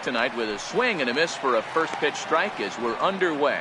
Tonight with a swing and a miss for a first pitch strike as we're underway.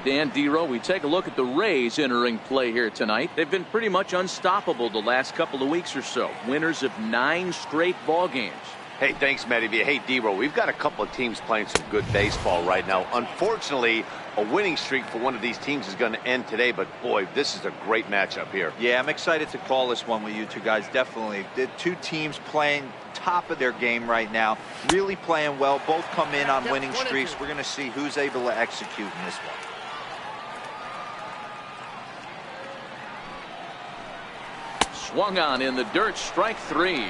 Dan Dero, we take a look at the Rays entering play here tonight. They've been pretty much unstoppable the last couple of weeks or so. Winners of 9 straight ball games. Hey, thanks, Matty. Hey, Dero, we've got a couple of teams playing some good baseball right now. Unfortunately, a winning streak for one of these teams is going to end today, but boy, this is a great matchup here. Yeah, I'm excited to call this one with you two guys, definitely. The two teams playing top of their game right now, really playing well, both come in on winning streaks. We're going to see who's able to execute in this one. Swung on in the dirt, strike 3.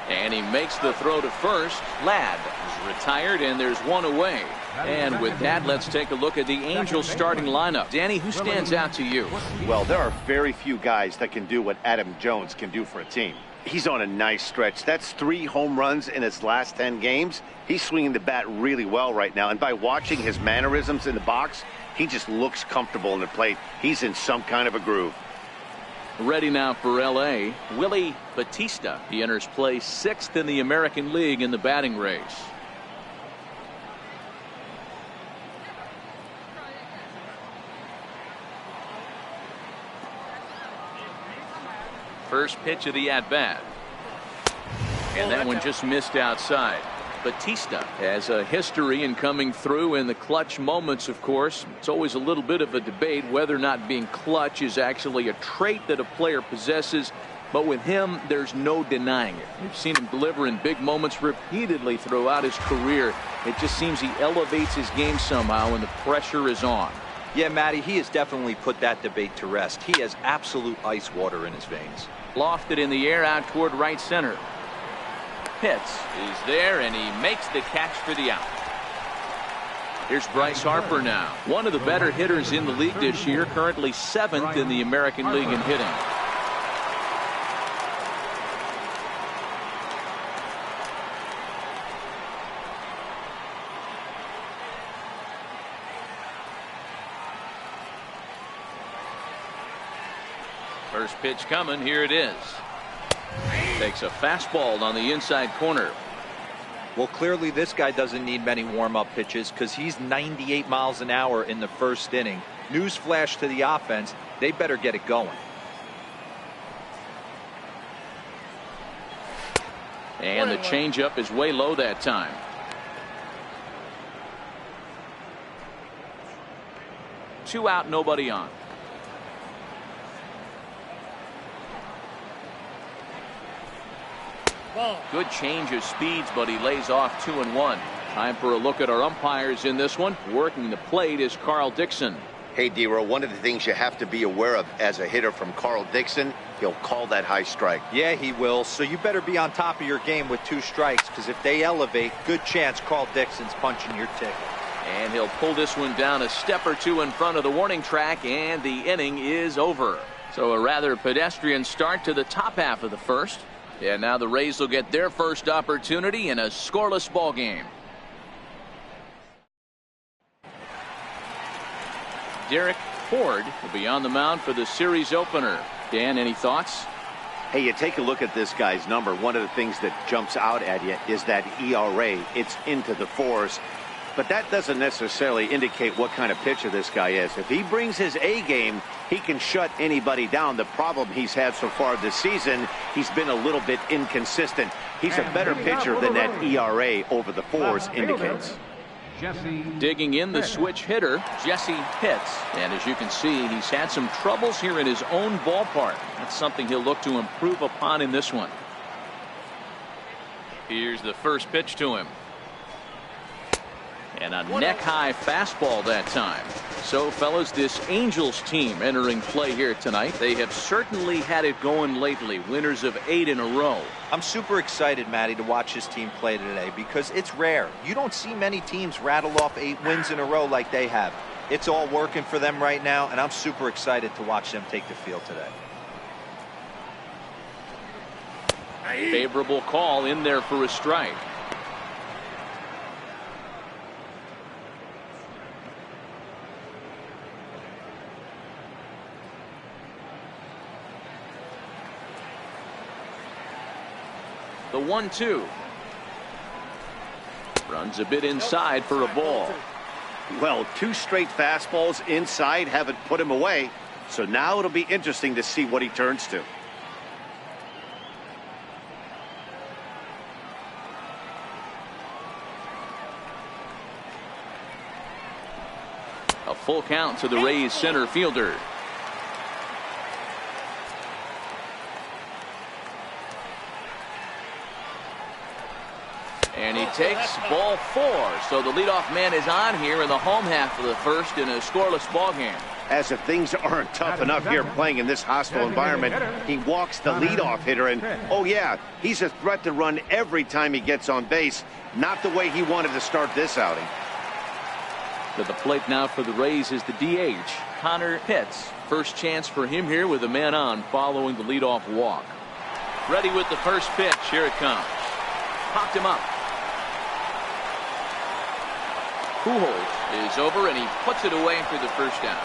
And he makes the throw to first. Ladd is retired, and there's one away. And with that, let's take a look at the Angels starting lineup. Danny, who stands out to you? Well, there are very few guys that can do what Adam Jones can do for a team. He's on a nice stretch. That's 3 home runs in his last 10 games. He's swinging the bat really well right now. And by watching his mannerisms in the box, he just looks comfortable in the plate. He's in some kind of a groove. Ready now for L.A., Willie Batista. He enters play 6th in the American League in the batting race. First pitch of the at-bat. And that one just missed outside. Batista has a history in coming through in the clutch moments, of course. It's always a little bit of a debate whether or not being clutch is actually a trait that a player possesses. But with him, there's no denying it. We've seen him deliver in big moments repeatedly throughout his career. It just seems he elevates his game somehow when the pressure is on. Yeah, Matty, he has definitely put that debate to rest. He has absolute ice water in his veins. Lofted in the air out toward right center. Pitts is there, and he makes the catch for the out. Here's Bryce Harper now. One of the better hitters in the league this year, currently 7th in the American League in hitting. First pitch coming. Here it is. Takes a fastball on the inside corner. Well, clearly this guy doesn't need many warm-up pitches because he's 98 miles an hour in the first inning. Newsflash to the offense, they better get it going. And the changeup is way low that time. Two out, nobody on. Good change of speeds, but he lays off 2-1. Time for a look at our umpires in this one. Working the plate is Carl Dixon. Hey, Dero, one of the things you have to be aware of as a hitter from Carl Dixon, he'll call that high strike. Yeah, he will. So you better be on top of your game with 2 strikes, because if they elevate, good chance Carl Dixon's punching your ticket. And he'll pull this one down a step or 2 in front of the warning track, and the inning is over. So a rather pedestrian start to the top half of the first. And now the Rays will get their first opportunity in a scoreless ball game. Derek Ford will be on the mound for the series opener. Dan, any thoughts? Hey, you take a look at this guy's number. One of the things that jumps out at you is that ERA. It's into the 4s. But that doesn't necessarily indicate what kind of pitcher this guy is. If he brings his A game, he can shut anybody down. The problem he's had so far this season, he's been a little bit inconsistent. He's a better pitcher than that ERA over the 4s indicates. Digging in the switch hitter, Jesse Pitts. And as you can see, he's had some troubles here in his own ballpark. That's something he'll look to improve upon in this one. Here's the first pitch to him. And a neck-high fastball that time. So, fellas, this Angels team entering play here tonight. They have certainly had it going lately. Winners of 8 in a row. I'm super excited, Matty, to watch this team play today because it's rare. You don't see many teams rattle off 8 wins in a row like they have. It's all working for them right now, and I'm super excited to watch them take the field today. Favorable call in there for a strike. The 1-2. Runs a bit inside for a ball. Well, 2 straight fastballs inside haven't put him away. So now it'll be interesting to see what he turns to. A full count to the Rays center fielder. And he takes ball 4. So the leadoff man is on here in the home half of the first in a scoreless ball game. As if things aren't tough enough here playing in this hostile environment, he walks the leadoff hitter, and oh yeah, he's a threat to run every time he gets on base. Not the way he wanted to start this outing. To the plate now for the Rays is the DH, Connor Pitts. First chance for him here with a man on following the leadoff walk. Ready with the first pitch. Here it comes. Popped him up. Pujols is over, and he puts it away for the first down.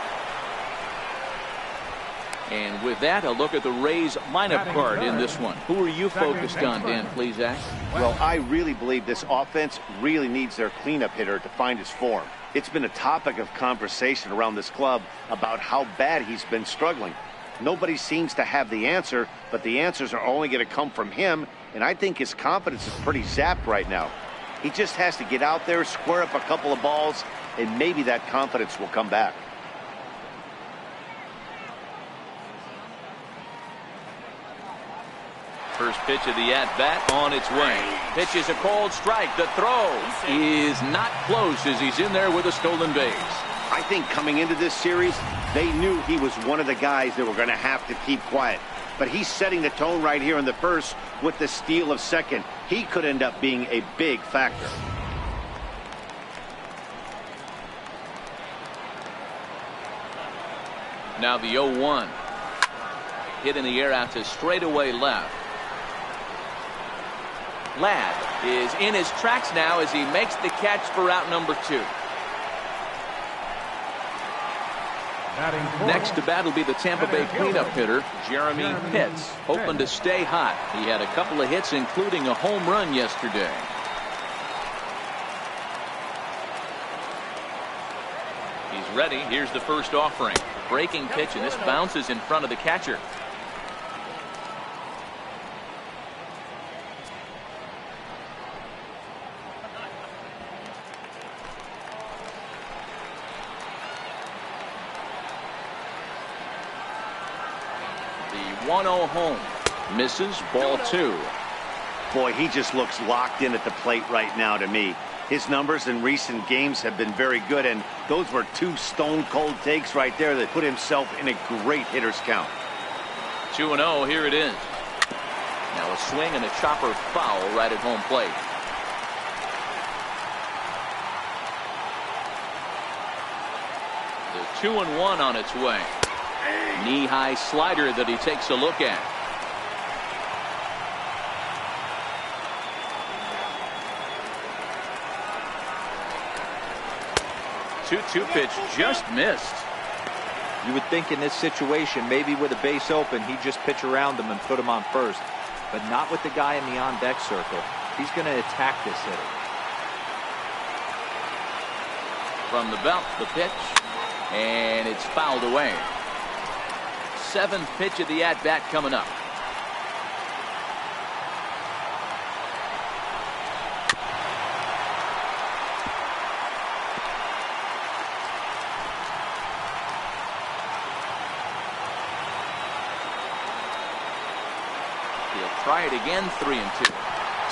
And with that, a look at the Rays lineup card in this one. Who are you focused on, Dan Plesac? Well, I really believe this offense really needs their cleanup hitter to find his form. It's been a topic of conversation around this club about how bad he's been struggling. Nobody seems to have the answer, but the answers are only going to come from him, and I think his confidence is pretty zapped right now. He just has to get out there, square up a couple of balls, and maybe that confidence will come back. First pitch of the at-bat on its way. Pitch is a cold strike. The throw is not close as he's in there with a stolen base. I think coming into this series, they knew he was one of the guys that were going to have to keep quiet. But he's setting the tone right here in the first with the steal of second. He could end up being a big factor. Now the 0-1. Hit in the air out to straightaway left. Ladd is in his tracks now as he makes the catch for out number 2. Next to bat will be the Tampa Bay cleanup hitter, Jeremy Pitts, hoping to stay hot. He had a couple of hits, including a home run yesterday. He's ready. Here's the first offering. Breaking pitch, and this bounces in front of the catcher. The 1-0 home. Misses, ball 2. Boy, he just looks locked in at the plate right now to me. His numbers in recent games have been very good, and those were 2 stone-cold takes right there that put himself in a great hitter's count. 2-0, here it is. Now a swing and a chopper foul right at home plate. The 2-1 on its way. Knee-high slider that he takes a look at. Two pitch just missed. You would think in this situation, maybe with a base open, he'd just pitch around him and put him on first. But not with the guy in the on-deck circle. He's going to attack this hitter. From the belt, the pitch. And it's fouled away. 7th pitch of the at-bat coming up. Try it again, 3-2.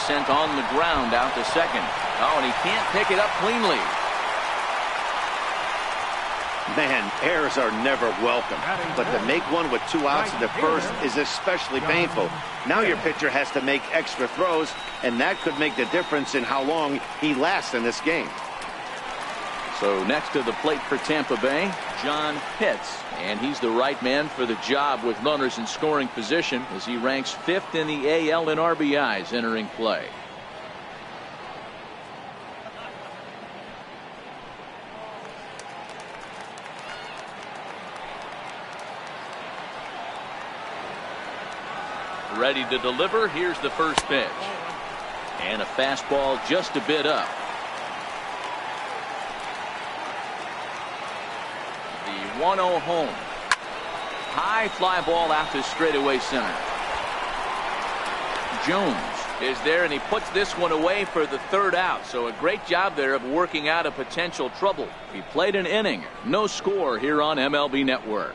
Sent on the ground out to second. Oh, and he can't pick it up cleanly. Man, errors are never welcome. But to make one with 2 outs in the first is especially painful. Now your pitcher has to make extra throws, and that could make the difference in how long he lasts in this game. So next to the plate for Tampa Bay, John Pitts. And he's the right man for the job with runners in scoring position as he ranks 5th in the AL in RBIs entering play. Ready to deliver. Here's the first pitch. And a fastball just a bit up. The 1-0 home. High fly ball out to straightaway center. Jones is there, and he puts this one away for the third out. So a great job there of working out a potential trouble. He played an inning. No score here on MLB Network.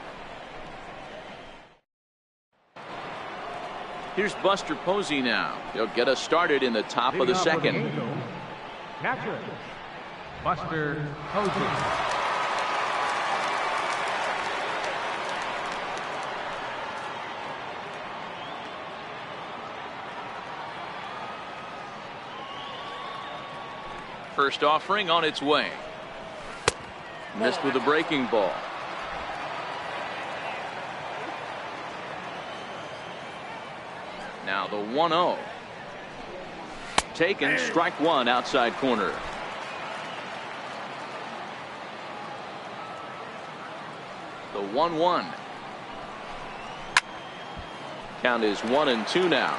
Here's Buster Posey now. He'll get us started in the top of the second. Catcher, Buster Posey. First offering on its way. Missed with a breaking ball. Now the 1-0. Taken, strike one, outside corner. The 1-1. Count is 1-2 now.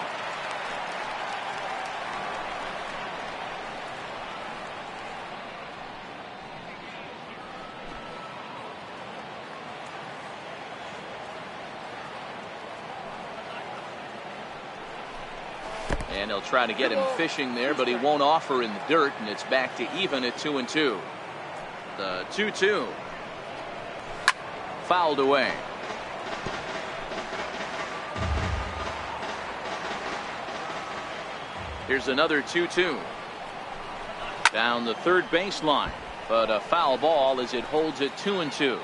And he'll try to get him fishing there, but he won't offer in the dirt, and it's back to even at 2-2. The 2-2. Fouled away. Here's another 2-2. Down the third baseline, but a foul ball as it holds it 2-2.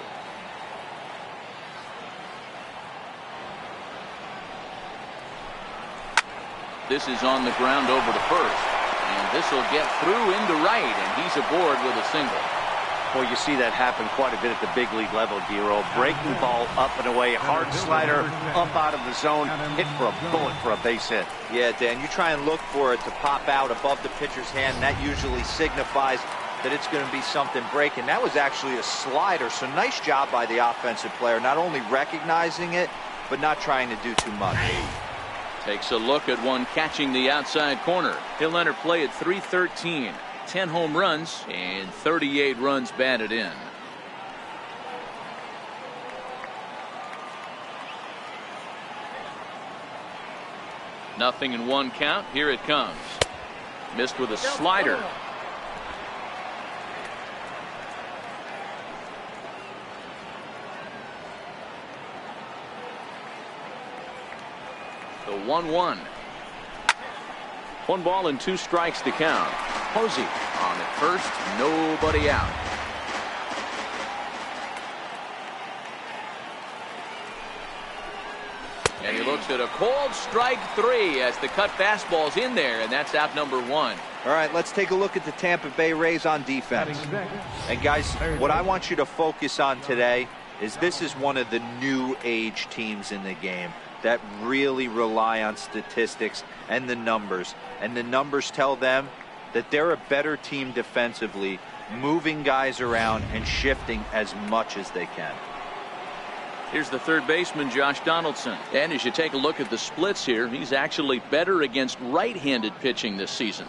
This is on the ground over to first, and this will get through into right, and he's aboard with a single. Well, you see that happen quite a bit at the big league level, Giro. Breaking ball up and away, hard slider up out of the zone, hit for a bullet for a base hit. Yeah, Dan, you try and look for it to pop out above the pitcher's hand. That usually signifies that it's going to be something breaking. That was actually a slider, so nice job by the offensive player, not only recognizing it, but not trying to do too much. Takes a look at one catching the outside corner. He'll enter play at 313. 10 home runs and 38 runs batted in. Nothing in one count. Here it comes. Missed with a slider. The 1-1. 1 ball and 2 strikes to count. Posey on at first, nobody out. And he looks at a cold strike 3 as the cut fastball's in there, and that's out number 1. All right, let's take a look at the Tampa Bay Rays on defense. And guys, what I want you to focus on today is this is one of the new age teams in the game that really rely on statistics and the numbers. And the numbers tell them that they're a better team defensively, moving guys around and shifting as much as they can. Here's the third baseman, Josh Donaldson. And as you take a look at the splits here, he's actually better against right-handed pitching this season.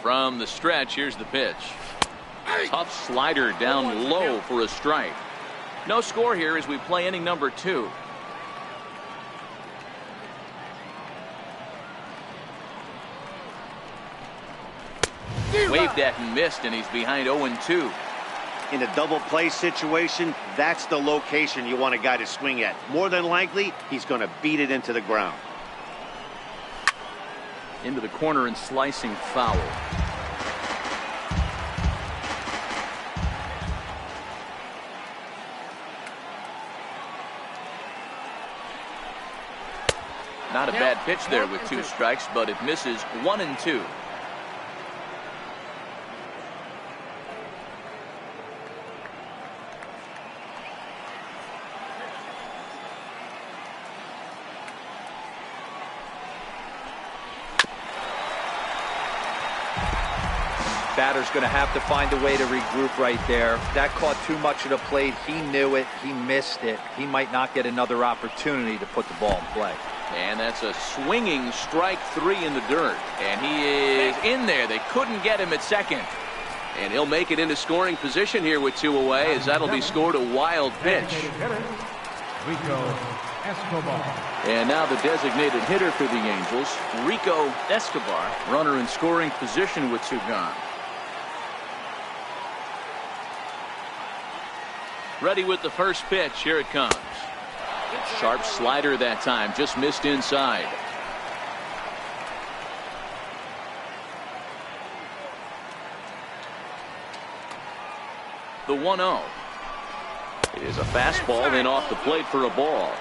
From the stretch, here's the pitch. Tough slider down low for a strike. No score here as we play inning number 2. Waved at and missed, and he's behind 0-2. In a double play situation, that's the location you want a guy to swing at. More than likely, he's going to beat it into the ground. Into the corner and slicing foul. Not a bad pitch there with 2 strikes, but it misses 1-2. Batter's going to have to find a way to regroup right there. That caught too much of the plate. He knew it. He missed it. He might not get another opportunity to put the ball in play. And that's a swinging strike 3 in the dirt. And he is in there. They couldn't get him at second. And he'll make it into scoring position here with 2 away, as that'll be scored a wild pitch. Rico Escobar. And now the designated hitter for the Angels, Rico Escobar, runner in scoring position with 2 gone. Ready with the first pitch. Here it comes. Sharp slider that time, just missed inside. The 1-0. It is a fastball, then off the plate for a ball.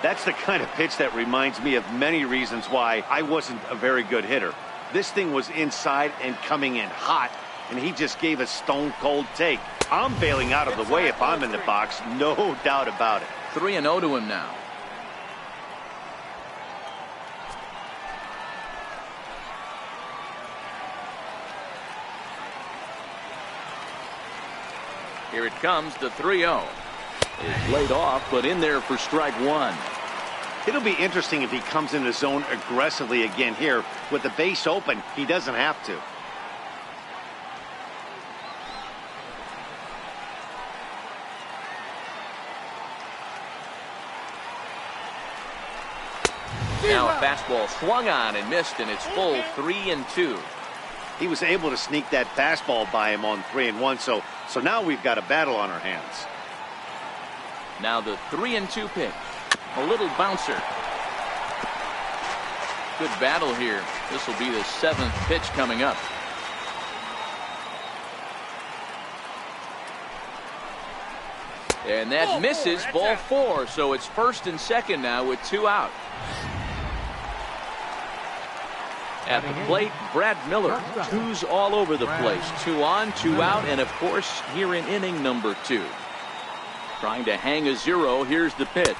That's the kind of pitch that reminds me of many reasons why I wasn't a very good hitter. This thing was inside and coming in hot, and he just gave a stone cold take. I'm bailing out of the way if I'm in the box, no doubt about it. 3-0 to him now. Here it comes, the 3-0. It's laid off, but in there for strike 1. It'll be interesting if he comes in the zone aggressively again here. With the base open, he doesn't have to. Now a fastball swung on and missed, and it's full 3-2. He was able to sneak that fastball by him on 3-1, so now we've got a battle on our hands. Now the 3-2 pitch. A little bouncer. Good battle here. This will be the 7th pitch coming up. And that misses, ball 4. So it's first and second now with 2 out. At the plate, Brad Miller. 2's all over the place. 2 on, 2 out, and of course here in inning number 2. Trying to hang a 0. Here's the pitch.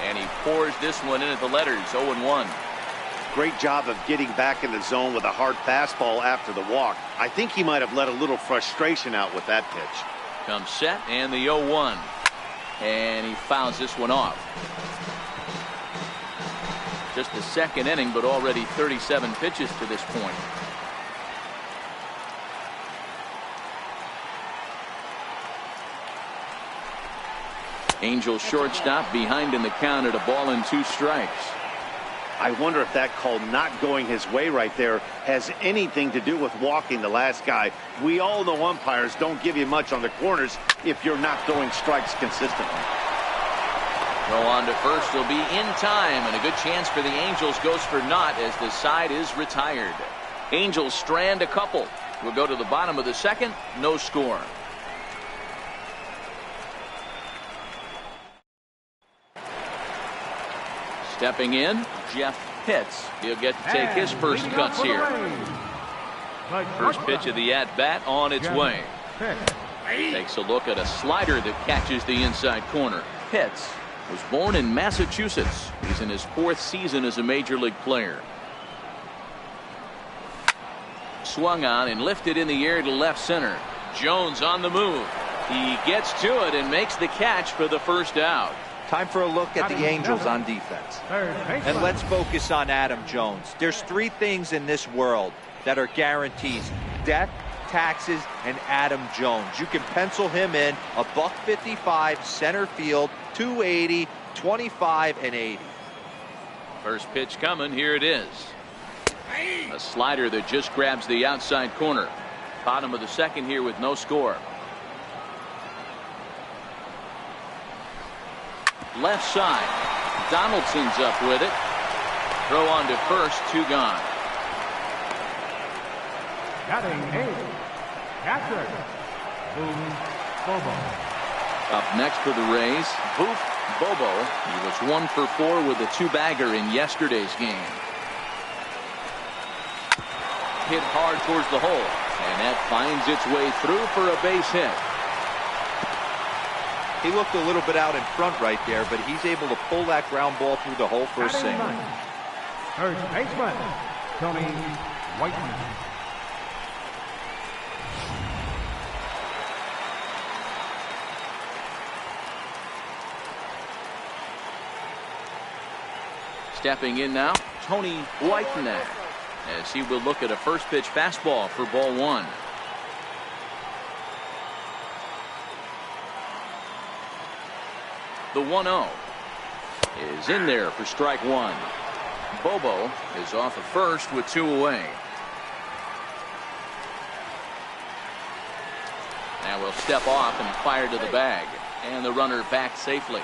And he pours this one in at the letters. 0-1. Great job of getting back in the zone with a hard fastball after the walk. I think he might have let a little frustration out with that pitch. Comes set, and the 0-1. And he fouls this one off. Just the second inning, but already 37 pitches to this point. Angels shortstop behind in the count at 1-2 strikes. I wonder if that call not going his way right there has anything to do with walking the last guy. We all know umpires don't give you much on the corners if you're not throwing strikes consistently. Throw on to first will be in time, and a good chance for the Angels goes for naught as the side is retired. Angels strand a couple. We'll go to the bottom of the second. No score. Stepping in, Jeff Pitts. He'll get to take his first cuts here. First pitch of the at-bat on its way. Takes a look at a slider that catches the inside corner. Pitts was born in Massachusetts. He's in his 4th season as a major league player. Swung on and lifted in the air to left center. Jones on the move. He gets to it and makes the catch for the first out. Time for a look at the Angels on defense. And let's focus on Adam Jones. There's 3 things in this world that are guarantees: death, taxes, and Adam Jones. You can pencil him in a $155 center field, 280, 25, and 80. First pitch coming. Here it is. A slider that just grabs the outside corner. Bottom of the second here with no score. Left side. Donaldson's up with it. Throw on to first. 2 gone. Batting 8. Catcher. Bobo. Up next for the Rays, Boof Bobo. He was 1 for 4 with a 2-bagger in yesterday's game. Hit hard towards the hole, and that finds its way through for a base hit. He looked a little bit out in front right there, but he's able to pull that ground ball through the hole for a single. First baseman, Tony Whiteman. Stepping in now, Tony Whitenack, as he will look at a first pitch fastball for ball one. The 1-0 is in there for strike one. Bobo is off at first with two away. Now we'll step off and fire to the bag, and the runner back safely.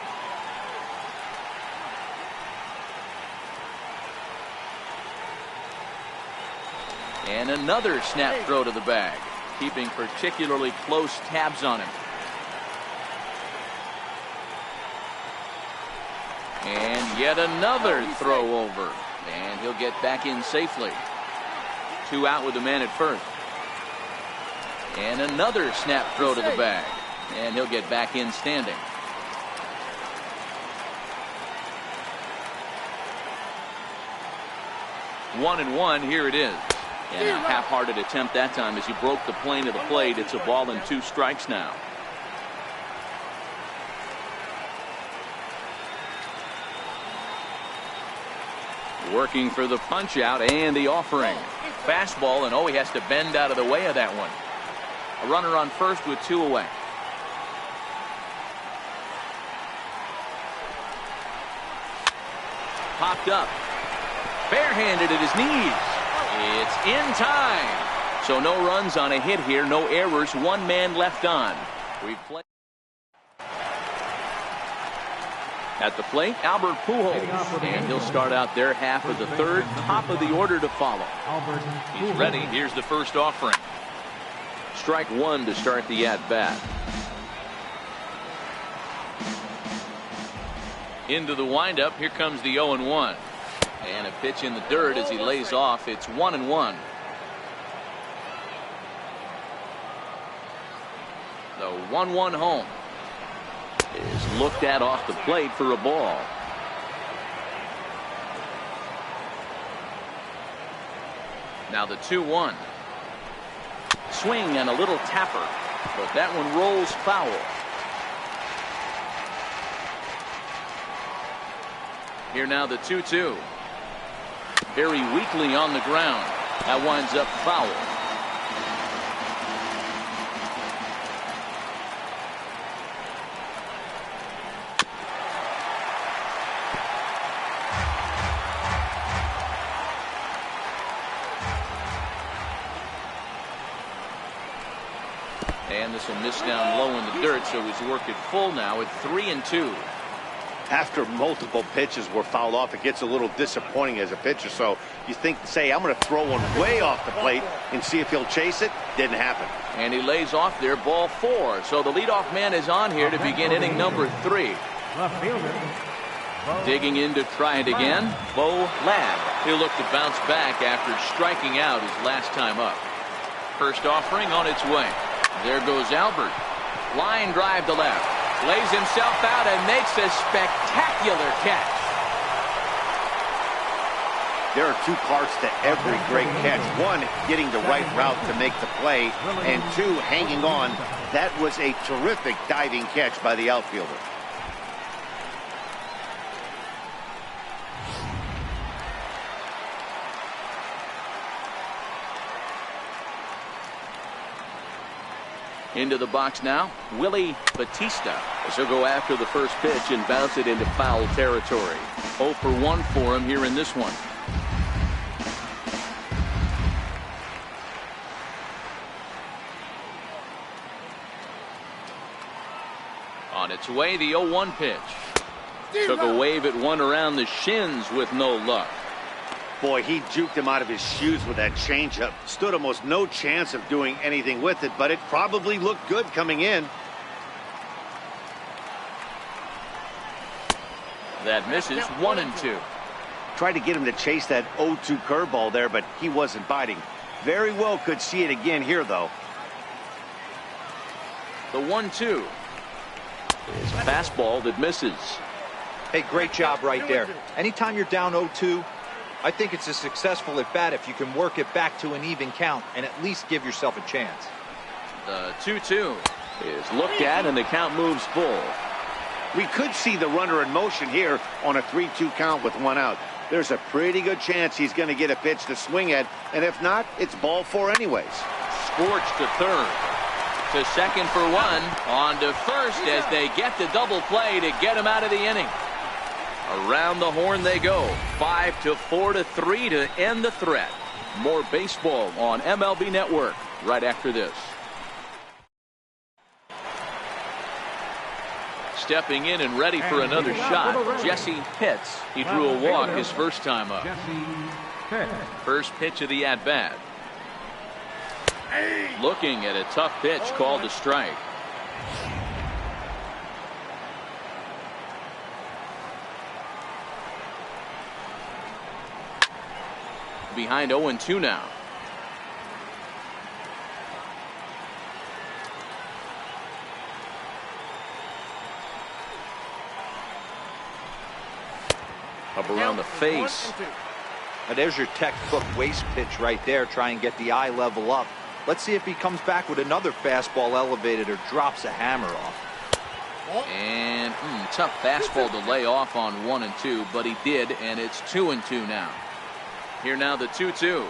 And another snap throw to the bag, keeping particularly close tabs on him. And yet another throw over, and he'll get back in safely. Two out with the man at first. And another snap throw to the bag, and he'll get back in standing. One and one, here it is. And a half-hearted attempt that time as he broke the plane of the plate. It's a ball and two strikes now. Working for the punch out and the offering. Fastball, and oh, he has to bend out of the way of that one. A runner on first with two away. Popped up. Barehanded at his knees. It's in time. So no runs on a hit here, no errors, one man left on. We've played. At the plate, Albert Pujols, and he'll start out their half of the third, top of the order to follow. He's ready. Here's the first offering. Strike one to start the at-bat. Into the windup. Here comes the 0-1. And a pitch in the dirt as he lays off. It's 1-1. The 1-1 home is looked at off the plate for a ball. Now the 2-1. Swing and a little tapper, but that one rolls foul. Here now the 2-2. Very weakly on the ground. That winds up foul. And this will miss down low in the dirt, so he's worked it full now at 3-2. After multiple pitches were fouled off, it gets a little disappointing as a pitcher. So you think, say, I'm going to throw one way off the plate and see if he'll chase it. Didn't happen. And he lays off there, ball four. So the leadoff man is on here to begin inning number 3. Left fielder. Digging in to try it again, Bo Ladd. He'll look to bounce back after striking out his last time up. First offering on its way. There goes Albert. Line drive to left. Lays himself out and makes a spectacular catch. There are two parts to every great catch. One, getting the right route to make the play, and two, hanging on. That was a terrific diving catch by the outfielder. Into the box now, Willie Batista. As he'll go after the first pitch and bounce it into foul territory. 0 for 1 for him here in this one. On its way, the 0-1 pitch. Took a wave at one around the shins with no luck. Boy, he juked him out of his shoes with that changeup. Stood almost no chance of doing anything with it, but it probably looked good coming in. That misses. 1-2. Tried to get him to chase that 0-2 curveball there, but he wasn't biting. Very well could see it again here, though. The 1-2 is a fastball that misses. Hey, great job right there. Anytime you're down 0-2, I think it's a successful at bat if you can work it back to an even count and at least give yourself a chance. The 2-2 is looked at and the count moves full. We could see the runner in motion here on a 3-2 count with one out. there's a pretty good chance he's going to get a pitch to swing at, and if not, it's ball 4 anyways. Scorched to third. To second for one. On to first as they get the double play to get him out of the inning. Around the horn they go. 5-4-3 to end the threat. More baseball on MLB Network right after this. Stepping in and ready for another shot, Jesse Pitts. He drew a walk his first time up. First pitch of the at-bat. Looking at a tough pitch called a strike. Behind 0-2 now. Up around the face. Now there's your textbook waste pitch right there. Try and get the eye level up. Let's see if he comes back with another fastball elevated or drops a hammer off. And tough fastball to lay off on 1 and 2, but he did, and it's 2-2 now. Here now the 2-2.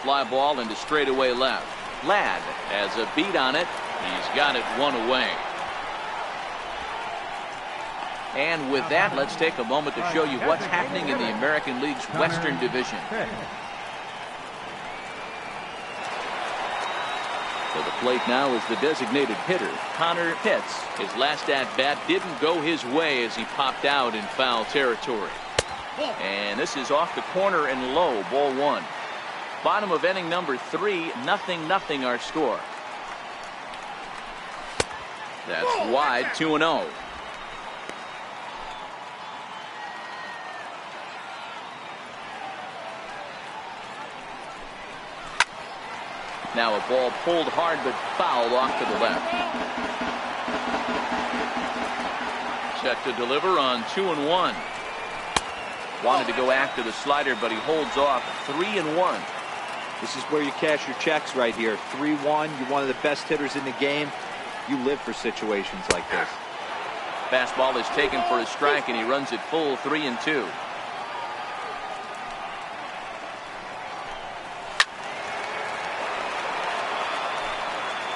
Fly ball into straightaway left. Ladd has a beat on it. He's got it 1 away. And with that, let's take a moment to show you what's happening in the American League's Western Division. So the plate now is the designated hitter, Connor Pitts. His last at-bat didn't go his way as he popped out in foul territory. And this is off the corner and low, ball 1. Bottom of inning number 3, 0-0 our score. That's wide, 2-0. Now a ball pulled hard but fouled off to the left. Set to deliver on 2-1. Wanted to go after the slider, but he holds off. 3-1. This is where you cash your checks right here. 3-1. You're one of the best hitters in the game. You live for situations like this. Fastball is taken for a strike, and he runs it full 3-2.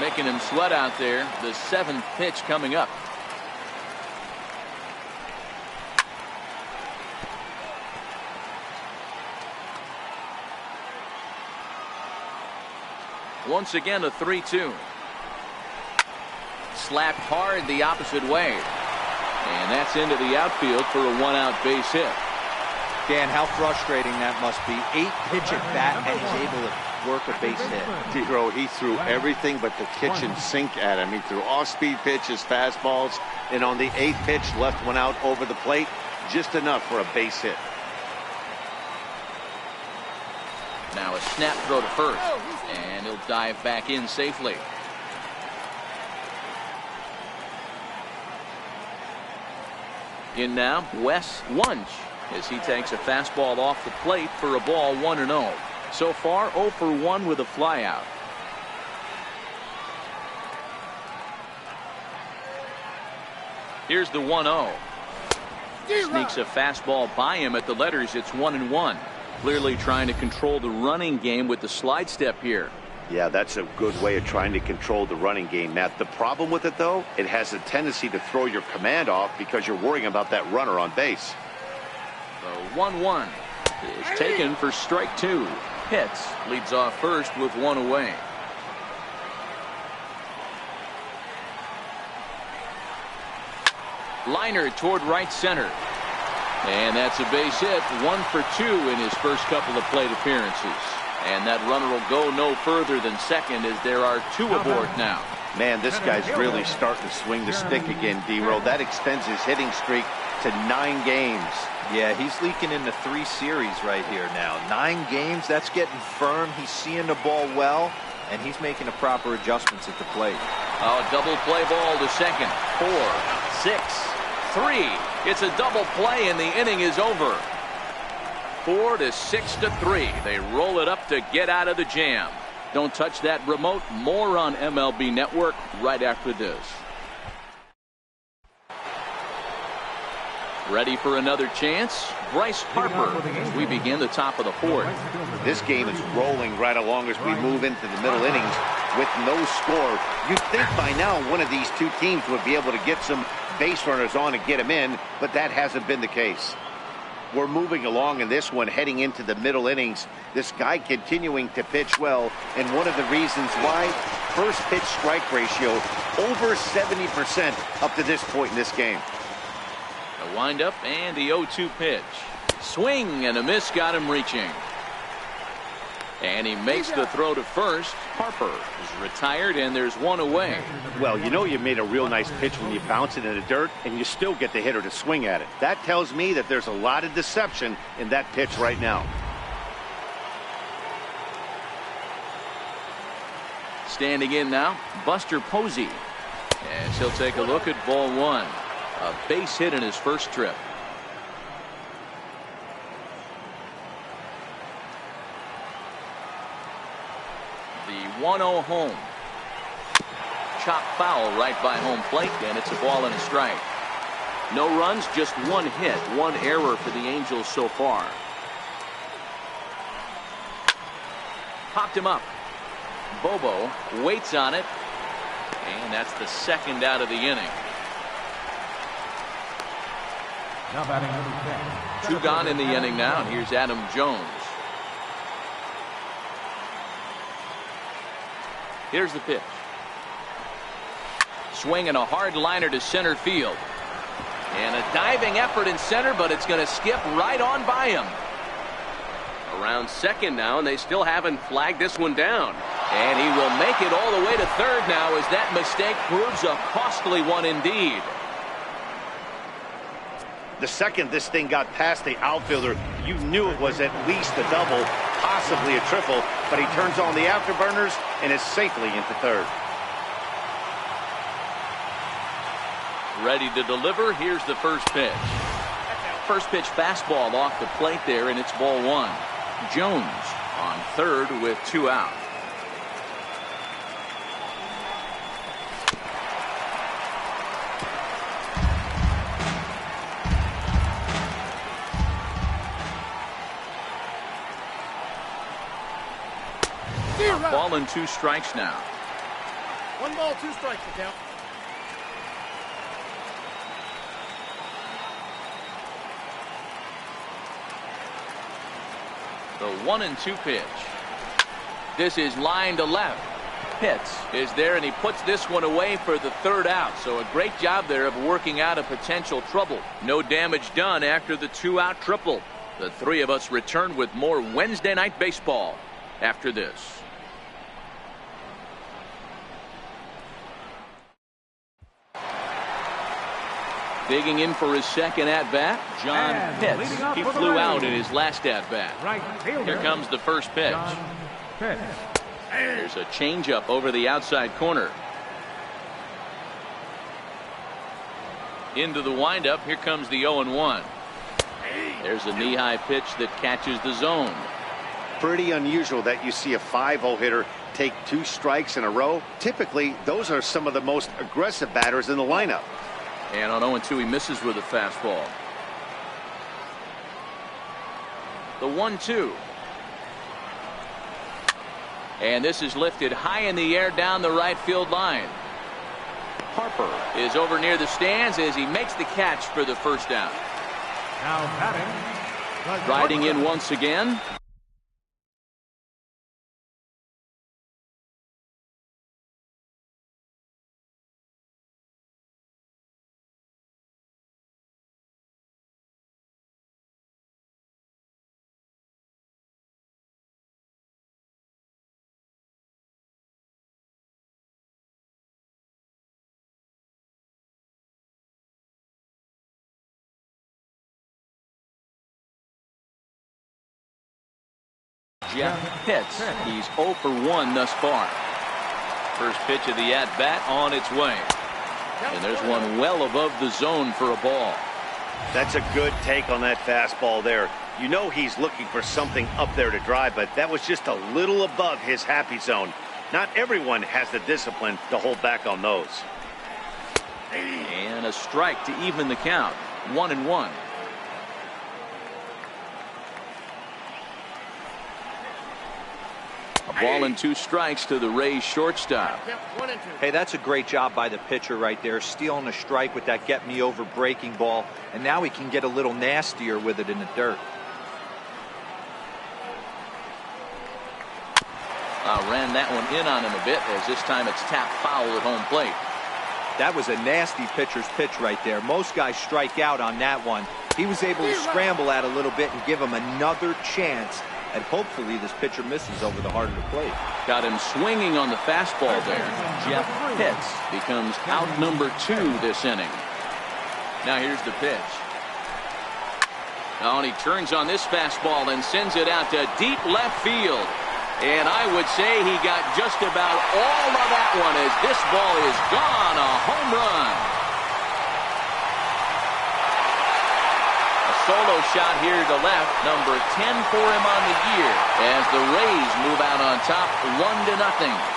Making him sweat out there. The 7th pitch coming up. Once again a 3-2. Slapped hard the opposite way. And that's into the outfield for a 1-out base hit. Dan, how frustrating that must be. 8-pitch at bat and he's able to work a base hit. T-Row, he threw everything but the kitchen sink at him. He threw off-speed pitches, fastballs, and on the 8th pitch, left one out over the plate, just enough for a base hit. Now a snap throw to first, and he'll dive back in safely. In now, Wes Wunsch, as he takes a fastball off the plate for a ball 1-0. So far 0 for 1 with a flyout. Here's the 1-0. Sneaks a fastball by him at the letters. It's 1-1. Clearly trying to control the running game with the slide step here. Yeah, that's a good way of trying to control the running game, Matt. The problem with it, though, it has a tendency to throw your command off because you're worrying about that runner on base. The 1-1 is taken for strike 2. Pitts leads off first with 1 away. Liner toward right center. And that's a base hit. 1 for 2 in his first couple of plate appearances. And that runner will go no further than second as there are 2 aboard now. Man, this guy's really starting to swing the stick again, D-Row. That extends his hitting streak to 9 games. Yeah, he's leaking into 3 series right here now. 9 games, that's getting firm. He's seeing the ball well, and he's making the proper adjustments at the plate. Oh, double play ball to second. 4, 6, 3. It's a double play, and the inning is over. 4 to 6 to 3. They roll it up to get out of the jam. Don't touch that remote. More on MLB Network right after this. Ready for another chance. Bryce Harper as we begin the top of the fourth. This game is rolling right along as we move into the middle innings with no score. You'd think by now one of these two teams would be able to get some base runners on and get them in, but that hasn't been the case. We're moving along in this one, heading into the middle innings. This guy continuing to pitch well, and one of the reasons why, first pitch strike ratio over 70% up to this point in this game. The windup and the 0-2 pitch. Swing and a miss got him reaching. And he makes the throw to first. Harper is retired, and there's one away. Well, you know you made a real nice pitch when you bounce it in the dirt, and you still get the hitter to swing at it. That tells me that there's a lot of deception in that pitch right now. Standing in now, Buster Posey. As he'll take a look at ball one. A base hit in his first trip. The 1-0 home. Chop foul right by home plate, and it's a ball and a strike. No runs, just one hit, one error for the Angels so far. Popped him up. Bobo waits on it, and that's the second out of the inning. Now batting number 10. Two gone in the inning now, and here's Adam Jones. Here's the pitch. Swing and a hard liner to center field. And a diving effort in center, but it's going to skip right on by him. Around second now, and they still haven't flagged this one down. And he will make it all the way to third now, as that mistake proves a costly one indeed. The second this thing got past the outfielder, you knew it was at least a double, possibly a triple, but he turns on the afterburners and is safely into third. Ready to deliver. Here's the first pitch. First pitch fastball off the plate there, and it's ball one. Jones on third with two out. Ball and two strikes now. 1 ball, 2 strikes to count. The 1-2 pitch. This is line to left. Pitts is there, and he puts this one away for the third out. So a great job there of working out a potential trouble. No damage done after the 2-out triple. The three of us return with more Wednesday Night Baseball after this. Digging in for his second at-bat, John Pitts. He flew out in his last at-bat. Right fielder. Here comes the first pitch. John Pitts. There's a changeup over the outside corner. Into the windup. Here comes the 0-1. There's a knee-high pitch that catches the zone. Pretty unusual that you see a 5-0 hitter take 2 strikes in a row. Typically, those are some of the most aggressive batters in the lineup. And on 0-2, he misses with a fastball. The 1-2. And this is lifted high in the air down the right field line. Harper is over near the stands as he makes the catch for the first down. Now batting. Riding in once again. Jeff Pitts. He's 0 for 1 thus far. First pitch of the at-bat on its way. And there's one well above the zone for a ball. That's a good take on that fastball there. You know he's looking for something up there to drive, but that was just a little above his happy zone. Not everyone has the discipline to hold back on those. And a strike to even the count. 1-1. A ball and 2 strikes to the Rays shortstop. Count 1 and 2. Hey, that's a great job by the pitcher right there, stealing a strike with that get-me-over breaking ball, and now he can get a little nastier with it in the dirt. Ran that one in on him a bit, as this time it's tapped foul at home plate. That was a nasty pitcher's pitch right there. Most guys strike out on that one. He was able to scramble out a little bit and give him another chance, and hopefully this pitcher misses over the heart of the plate. Got him swinging on the fastball there. Jeff Pitts becomes out number 2 this inning. Now here's the pitch. Oh, and he turns on this fastball and sends it out to deep left field. And I would say he got just about all of that one, as this ball is gone. A home run. A solo shot here to left, number 10 for him on the year, as the Rays move out on top 1-0.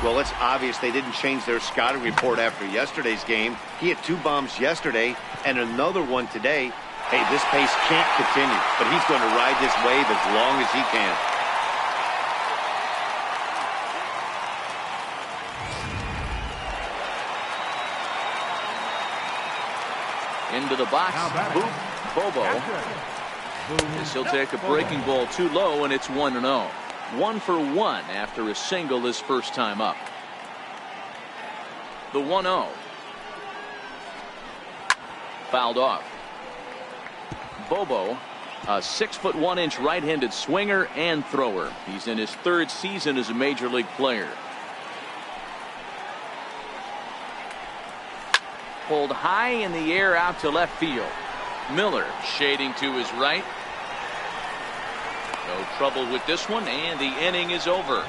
Well, it's obvious they didn't change their scouting report after yesterday's game. He had 2 bombs yesterday and another one today. Hey, this pace can't continue, but he's going to ride this wave as long as he can. Into the box, Boop Bobo. As he'll take a breaking ball too low, and it's 1-0. 1 for 1 after a single his first time up. The 1-0. Fouled off. Bobo, a 6'1" right-handed swinger and thrower. He's in his 3rd season as a major league player. Pulled high in the air out to left field. Miller shading to his right. No trouble with this one, and the inning is over.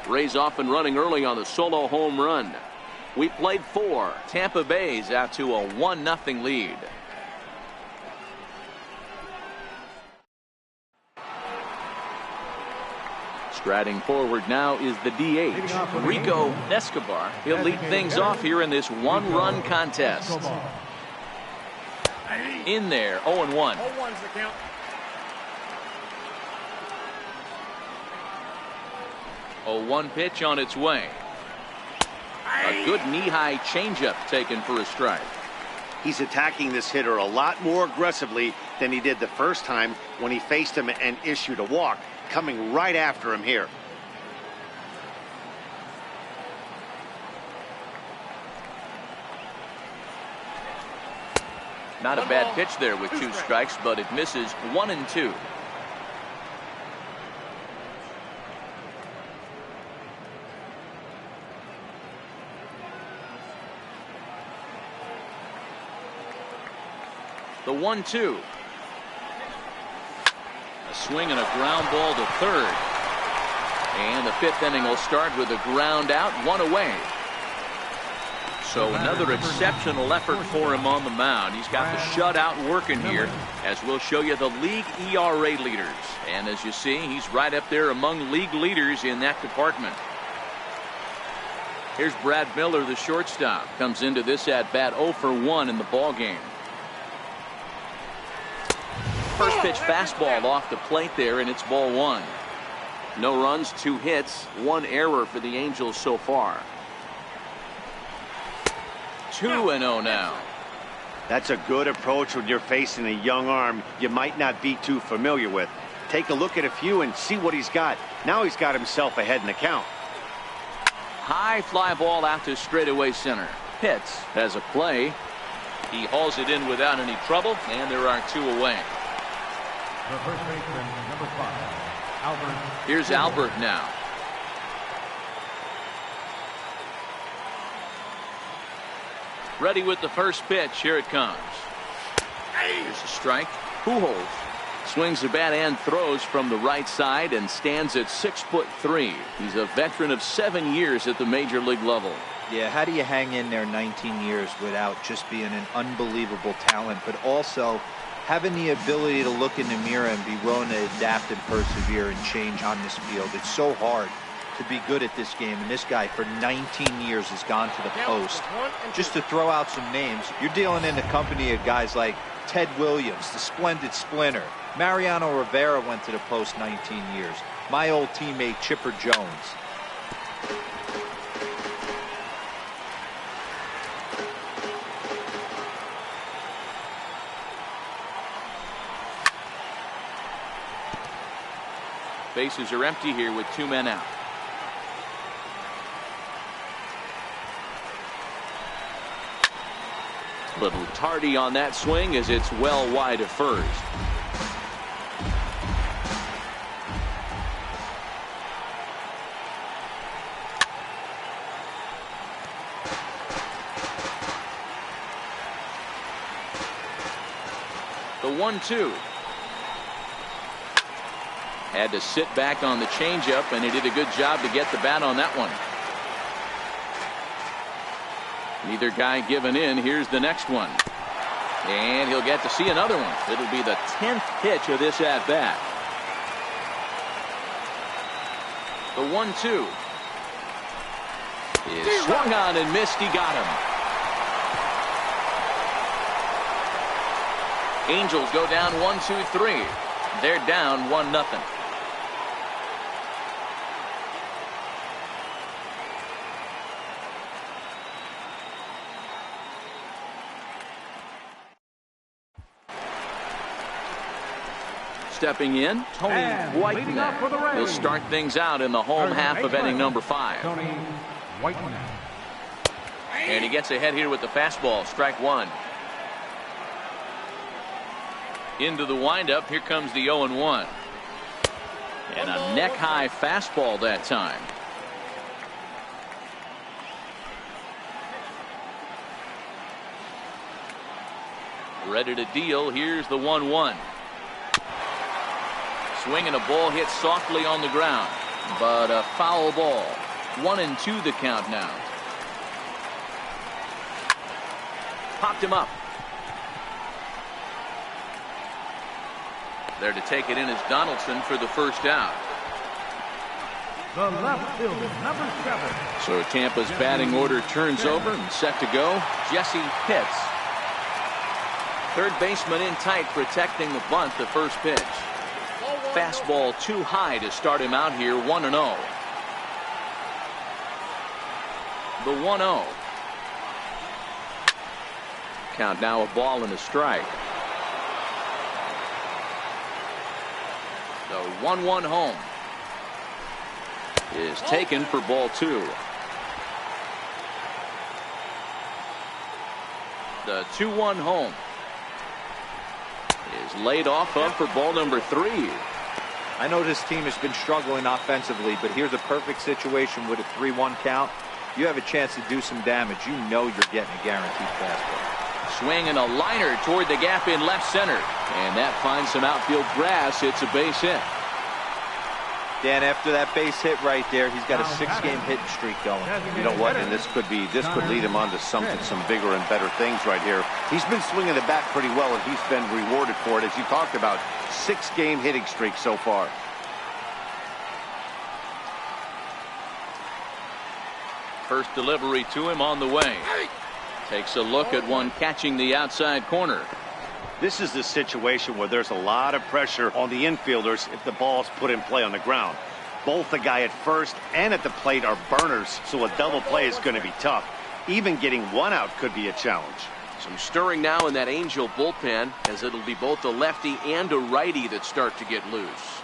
Rays off and running early on the solo home run. We played 4. Tampa Bay's out to a 1-0 lead. Striding forward now is the DH, Rico Escobar. He'll lead things off here in this 1-run contest. In there, 0-1. 0-1's the count. 0-1 pitch on its way. A good knee-high changeup taken for a strike. He's attacking this hitter a lot more aggressively than he did the first time when he faced him and issued a walk, coming right after him here. Not a bad pitch there with 2 strikes, but it misses 1-2. The 1-2. A swing and a ground ball to third. And the 5th inning will start with a ground out, 1 away. So another exceptional effort for him on the mound. He's got the shutout working here, as we'll show you the league ERA leaders. And as you see, he's right up there among league leaders in that department. Here's Brad Miller, the shortstop. Comes into this at-bat 0 for 1 in the ballgame. First pitch fastball off the plate there, and it's ball 1. No runs, 2 hits, 1 error for the Angels so far. 2-0 now. That's a good approach when you're facing a young arm you might not be too familiar with. Take a look at a few and see what he's got. Now he's got himself ahead in the count. High fly ball out to straightaway center. Pitts has a play. He hauls it in without any trouble, and there are 2 away. The first baseman, number 5, Albert. Here's Albert now. Ready with the first pitch. Here it comes. Here's a strike. Pujols swings the bat and throws from the right side and stands at 6'3". He's a veteran of 7 years at the major league level. Yeah, how do you hang in there 19 years without just being an unbelievable talent, but also having the ability to look in the mirror and be willing to adapt and persevere and change on this field? It's so hard to be good at this game, and this guy for 19 years has gone to the post. Just to throw out some names, you're dealing in the company of guys like Ted Williams, the splendid splinter. Mariano Rivera went to the post 19 years. My old teammate Chipper Jones. Bases are empty here with 2 men out. Little tardy on that swing as it's well wide of first. The 1-2. Had to sit back on the changeup, and he did a good job to get the bat on that one. Neither guy giving in. Here's the next one. And he'll get to see another one. It'll be the 10th pitch of this at-bat. The 1-2 is swung on and missed. He got him. Angels go down 1-2-3. They're down 1-0. Stepping in, Tony Whiteman. He'll start things out in the home half of inning number 5. Tony Whiteman. And he gets ahead here with the fastball. Strike 1. Into the windup. Here comes the 0-1. And a neck-high fastball that time. Ready to deal. Here's the 1-1. Swing and a ball hit softly on the ground, but a foul ball. 1-2 the count now. Popped him up. There to take it in is Donaldson for the first out. The left fielder, number 7. So Tampa's batting order turns over and set to go. Jesse Pitts. Third baseman in tight, protecting the bunt. The first pitch. Fastball too high to start him out here. 1-0. The 1-0. Count now a ball and a strike. The 1-1 home is taken for ball 2. The 2-1 home is laid off of for ball number 3. I know this team has been struggling offensively, but here's a perfect situation with a 3-1 count. You have a chance to do some damage. You know you're getting a guaranteed fastball. Swing and a liner toward the gap in left center. And that finds some outfield grass. It's a base hit. Dan, after that base hit right there, he's got a 6-game hitting streak going. You know what? And this could lead him on to some bigger and better things right here. He's been swinging the bat pretty well, and he's been rewarded for it, as you talked about. 6-game hitting streak so far. First delivery to him on the way. Takes a look at one catching the outside corner. This is the situation where there's a lot of pressure on the infielders if the ball's put in play on the ground. Both the guy at first and at the plate are burners, so a double play is going to be tough. Even getting one out could be a challenge. Some stirring now in that Angel bullpen, as it'll be both a lefty and a righty that start to get loose.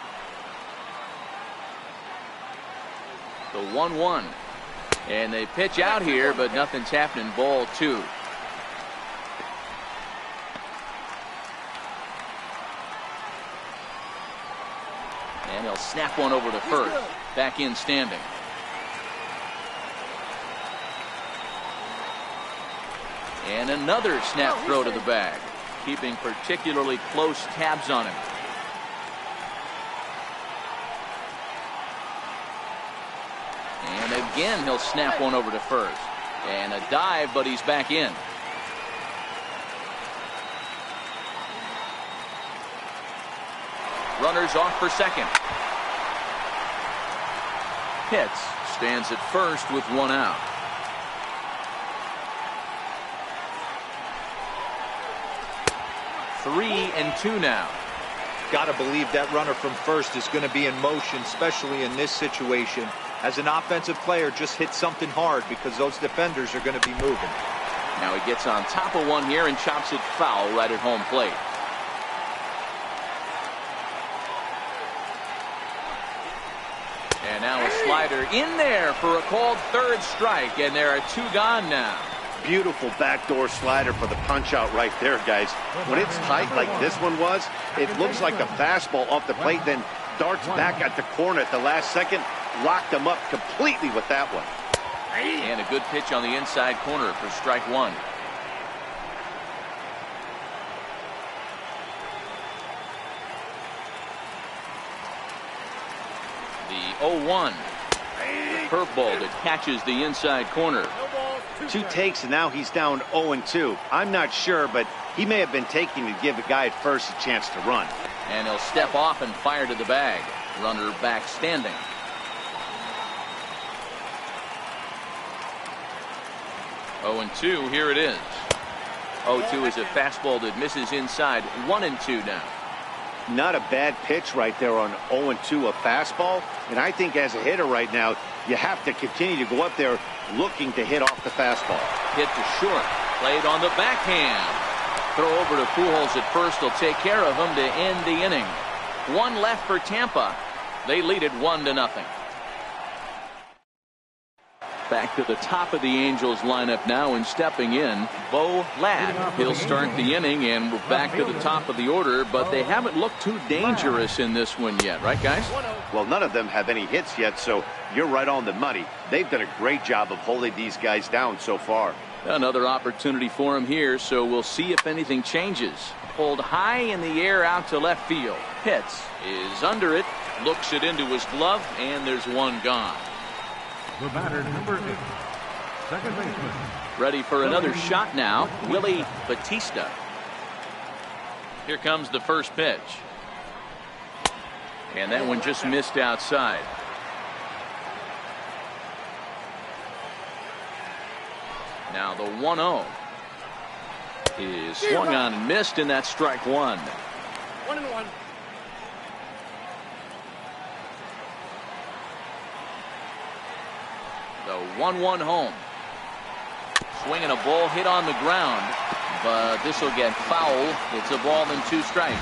The 1-1. And they pitch out here, but nothing's happening. Ball 2. And he'll snap one over to first. Back in standing. And another snap throw to the bag. Keeping particularly close tabs on him. And again he'll snap one over to first. And a dive, but he's back in. Runners off for second. Pitts stands at first with one out. Three and two now. Got to believe that runner from first is going to be in motion, especially in this situation. As an offensive player, just hit something hard because those defenders are going to be moving. Now he gets on top of one here and chops it foul right at home plate. And now a slider in there for a called third strike, and there are two gone now. Beautiful backdoor slider for the punch out right there, guys. When it's tight like this one was, it looks like a fastball off the plate, then darts back at the corner at the last second. Locked them up completely with that one. And a good pitch on the inside corner for strike one. The 0-1. Curveball that catches the inside corner. Two takes, and now he's down 0-2. I'm not sure, but he may have been taking to give the guy at first a chance to run. And he'll step off and fire to the bag. Runner back standing. 0-2, here it is. 0-2 is a fastball that misses inside. 1-2 now. Not a bad pitch right there on 0-2, a fastball. And I think as a hitter right now, you have to continue to go up there looking to hit off the fastball. Hit to short. Played on the backhand. Throw over to Pujols at first. Will take care of him to end the inning. One left for Tampa. They lead it 1-0. Back to the top of the Angels lineup now, and stepping in, Bo Ladd. He'll start the inning, and we're back to the top of the order, but they haven't looked too dangerous in this one yet, right, guys? Well, none of them have any hits yet, so you're right on the money. They've done a great job of holding these guys down so far. Another opportunity for him here, so we'll see if anything changes. Pulled high in the air out to left field. Pitts is under it, looks it into his glove, and there's one gone. The batter, number 8, second baseman. Ready for another shot now, Willie Batista. Here comes the first pitch. And that one just missed outside. Now the 1-0 is swung on and missed, and that's strike one. 1-1. The 1-1 home. Swinging a ball hit on the ground, but this will get foul. It's a ball and two strikes.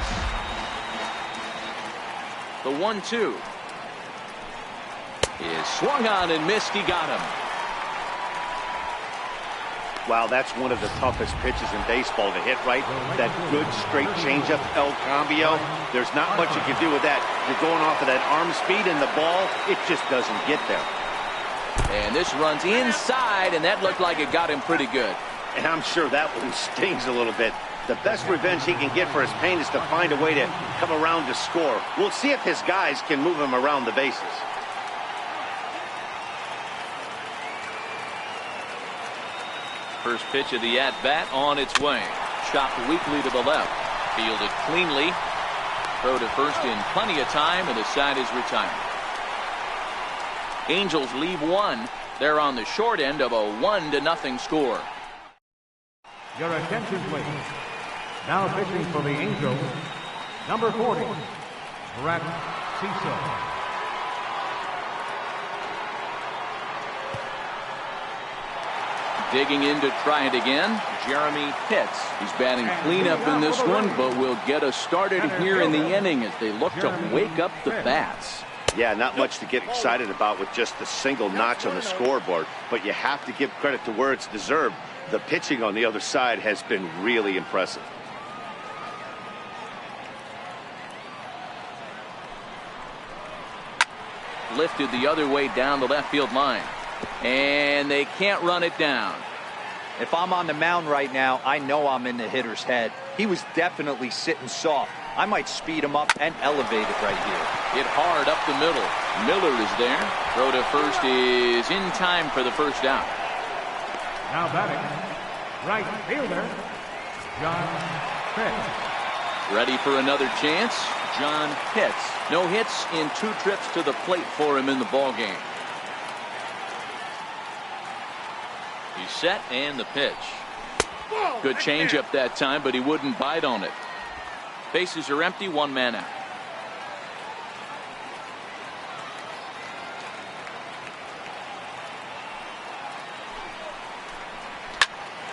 The 1-2 is swung on and missed. He got him. Wow, that's one of the toughest pitches in baseball to hit, right? That good straight changeup, El Cambio. There's not much you can do with that. You're going off of that arm speed, and the ball, it just doesn't get there. And this runs inside, and that looked like it got him pretty good. And I'm sure that one stings a little bit. The best revenge he can get for his pain is to find a way to come around to score. We'll see if his guys can move him around the bases. First pitch of the at-bat on its way. Chopped weakly to the left. Fielded cleanly. Throw to first in plenty of time, and the side is retired. Angels leave one. They're on the short end of a 1-0 score. Your attention, please. Now pitching for the Angels, number 40, Brett Cecil. Digging in to try it again, Jeremy Pitts. He's batting cleanup in this one, but will get us started here in the inning as they look to wake up the bats. Yeah, not much to get excited about with just a single notch on the scoreboard, but you have to give credit to where it's deserved. The pitching on the other side has been really impressive. Lifted the other way down the left field line, and they can't run it down. If I'm on the mound right now, I know I'm in the hitter's head. He was definitely sitting soft. I might speed him up and elevate it right here. Hit hard up the middle. Miller is there. Throw to first is in time for the first out. Now batting, right fielder, John Pitts. Ready for another chance, John Pitts. No hits in 2 trips to the plate for him in the ballgame. He's set and the pitch. Good changeup that time, but he wouldn't bite on it. Bases are empty, one man out.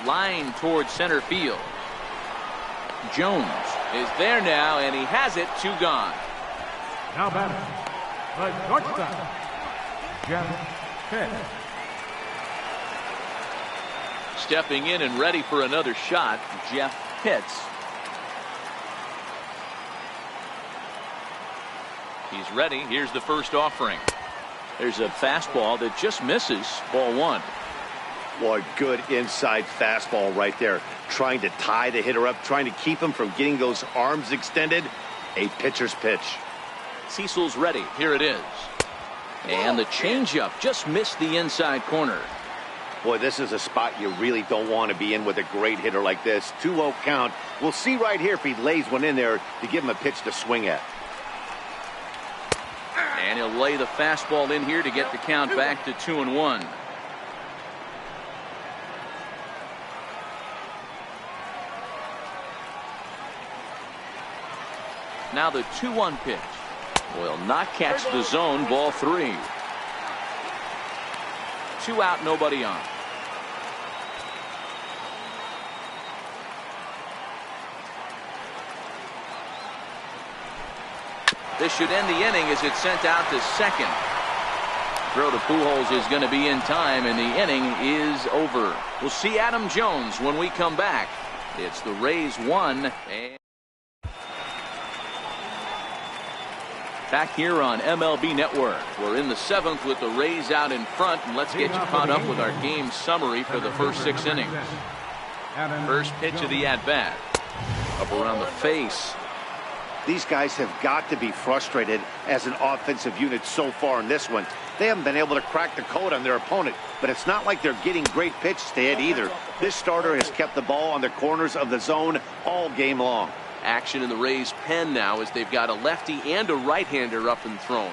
Line towards center field. Jones is there now, and he has it. 2 gone. Now batting, the shortstop, Jeff Pitts. Stepping in and ready for another shot, Jeff Pitts. He's ready. Here's the first offering. There's a fastball that just misses. Ball 1. Boy, good inside fastball right there. Trying to tie the hitter up, trying to keep him from getting those arms extended. A pitcher's pitch. Cecil's ready. Here it is. And the changeup just missed the inside corner. Boy, this is a spot you really don't want to be in with a great hitter like this. 2-0 count. We'll see right here if he lays one in there to give him a pitch to swing at. And he'll lay the fastball in here to get the count back to 2-1. Now the 2-1 pitch will not catch the zone. Ball 3. 2 out, nobody on. This should end the inning as it's sent out to second. Throw to Pujols is going to be in time, and the inning is over. We'll see Adam Jones when we come back. It's the Rays 1 and back here on MLB Network. We're in the 7th with the Rays out in front, and let's get you caught up with our game summary for the first 6 innings. First pitch of the at-bat. Up around the face. These guys have got to be frustrated as an offensive unit so far in this one. They haven't been able to crack the code on their opponent, but it's not like they're getting great pitches to hit either. This starter has kept the ball on the corners of the zone all game long. Action in the Rays' pen now as they've got a lefty and a right-hander up and throwing.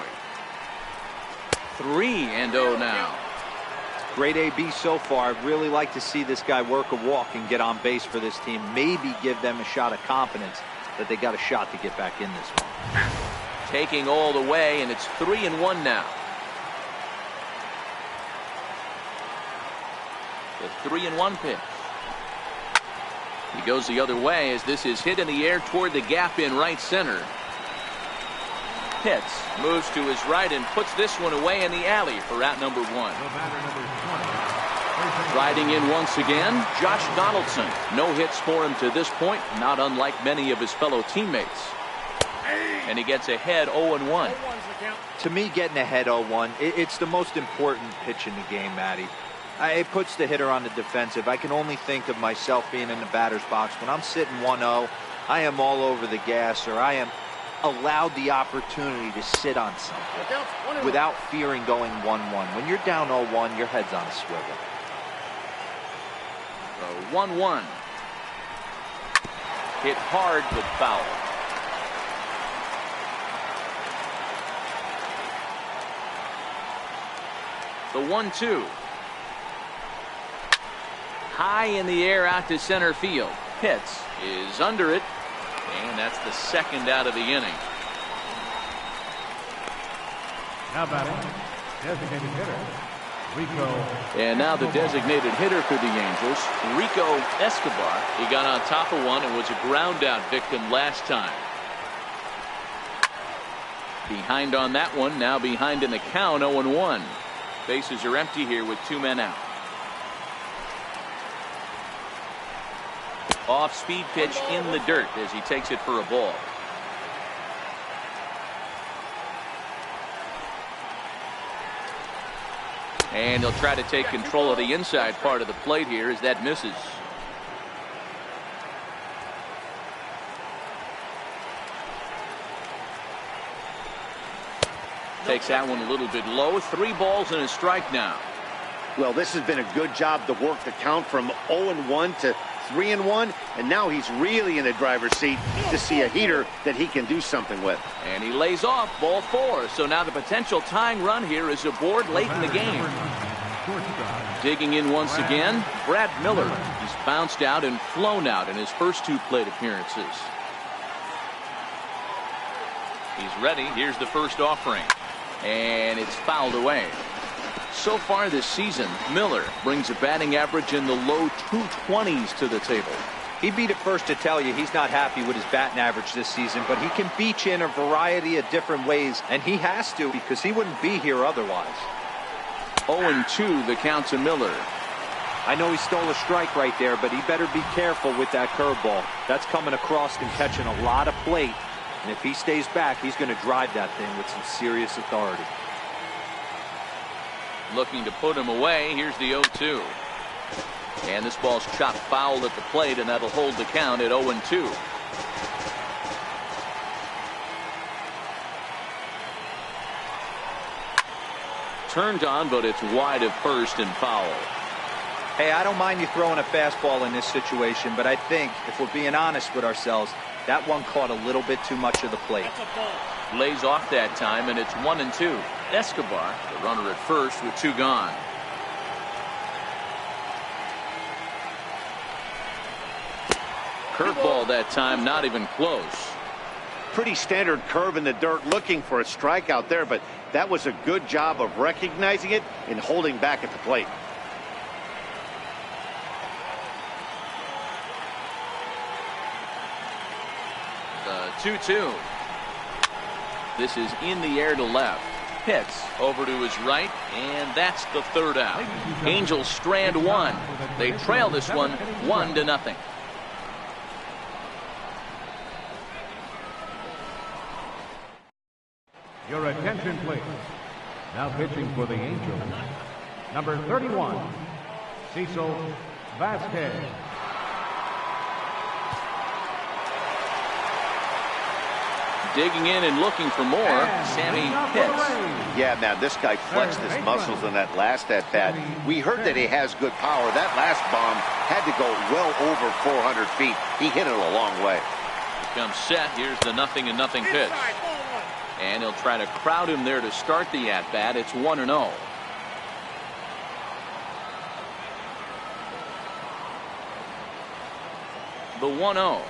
3-0 now. Great AB so far. I'd really like to see this guy work a walk and get on base for this team. Maybe give them a shot of confidence that they got a shot to get back in this one. Taking all the way, and it's 3-1 now. The 3-1 pitch. He goes the other way as this is hit in the air toward the gap in right center. Pitts moves to his right and puts this one away in the alley for out number 1. Riding in once again, Josh Donaldson. No hits for him to this point, not unlike many of his fellow teammates. And he gets ahead 0-1. To me, getting ahead 0-1, it's the most important pitch in the game, Matty. It puts the hitter on the defensive. I can only think of myself being in the batter's box. When I'm sitting 1-0, I am all over the gas, or I am allowed the opportunity to sit on something without fearing going 1-1. When you're down 0-1, your head's on a swivel. 1-1. Hit hard but foul. The 1-2. High in the air out to center field. Pitts is under it, and that's the second out of the inning. Now batting, designated hitter, Rico. And now the designated hitter for the Angels, Rico Escobar. He got on top of one and was a ground out victim last time. Behind on that one, now behind in the count, 0-1. Bases are empty here with 2 men out. Off-speed pitch in the dirt as he takes it for a ball. And he'll try to take control of the inside part of the plate here as that misses. Takes that one a little bit low. 3 balls and a strike now. Well, this has been a good job to work the count from 0-1 to 3-1, and now he's really in the driver's seat to see a heater that he can do something with. And he lays off ball 4. So now the potential tying run here is aboard late in the game. Shortstop. Digging in once again, Brad Miller. He's bounced out and flown out in his first 2 plate appearances. He's ready. Here's the first offering. And it's fouled away. So far this season, Miller brings a batting average in the low 220s to the table. He'd be the first to tell you he's not happy with his batting average this season, but he can beat you in a variety of different ways, and he has to because he wouldn't be here otherwise. 0-2 the count to Miller. I know he stole a strike right there, but he better be careful with that curveball. That's coming across and catching a lot of plate, and if he stays back, he's going to drive that thing with some serious authority. Looking to put him away. Here's the 0-2. And this ball's chopped foul at the plate, and that'll hold the count at 0-2. Turned on, but it's wide of first and foul. Hey, I don't mind you throwing a fastball in this situation, but I think, if we're being honest with ourselves, that one caught a little bit too much of the plate. Lays off that time, and it's 1-2. Escobar, the runner at first with 2 gone. Curveball that time, not even close. Pretty standard curve in the dirt, looking for a strikeout there, but that was a good job of recognizing it and holding back at the plate. The 2-2. This is in the air to left. Hits over to his right, and that's the 3rd out. Angels strand 1. They trail this one 1-0. Your attention, please. Now pitching for the Angels, number 31, Cecil Vasquez. Digging in and looking for more, Sammy Pitts. Yeah, man, this guy flexed his muscles in that last at-bat. We heard that he has good power. That last bomb had to go well over 400 feet. He hit it a long way. Comes set. Here's the 0-0 pitch. And he'll try to crowd him there to start the at-bat. It's 1-0. The 1-0.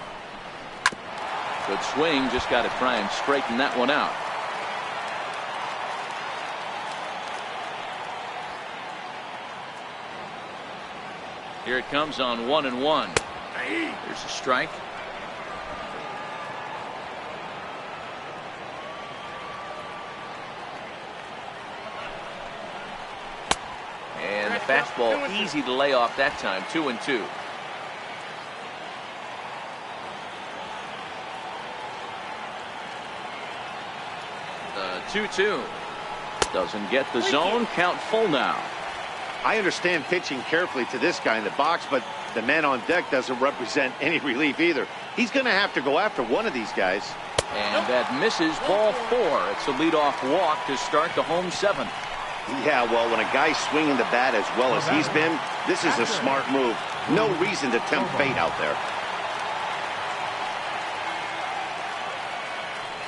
Good swing, just got to try and straighten that one out. Here it comes on 1-1. There's a strike. And the fastball easy to lay off that time. 2-2. The 2-2 doesn't get the zone. Count full now. I understand pitching carefully to this guy in the box, but the man on deck doesn't represent any relief either. He's going to have to go after one of these guys. And that misses. Ball 4. It's a leadoff walk to start the home 7th. Yeah, well, when a guy's swinging the bat as well as he's been, this is a smart move. No reason to tempt fate out there.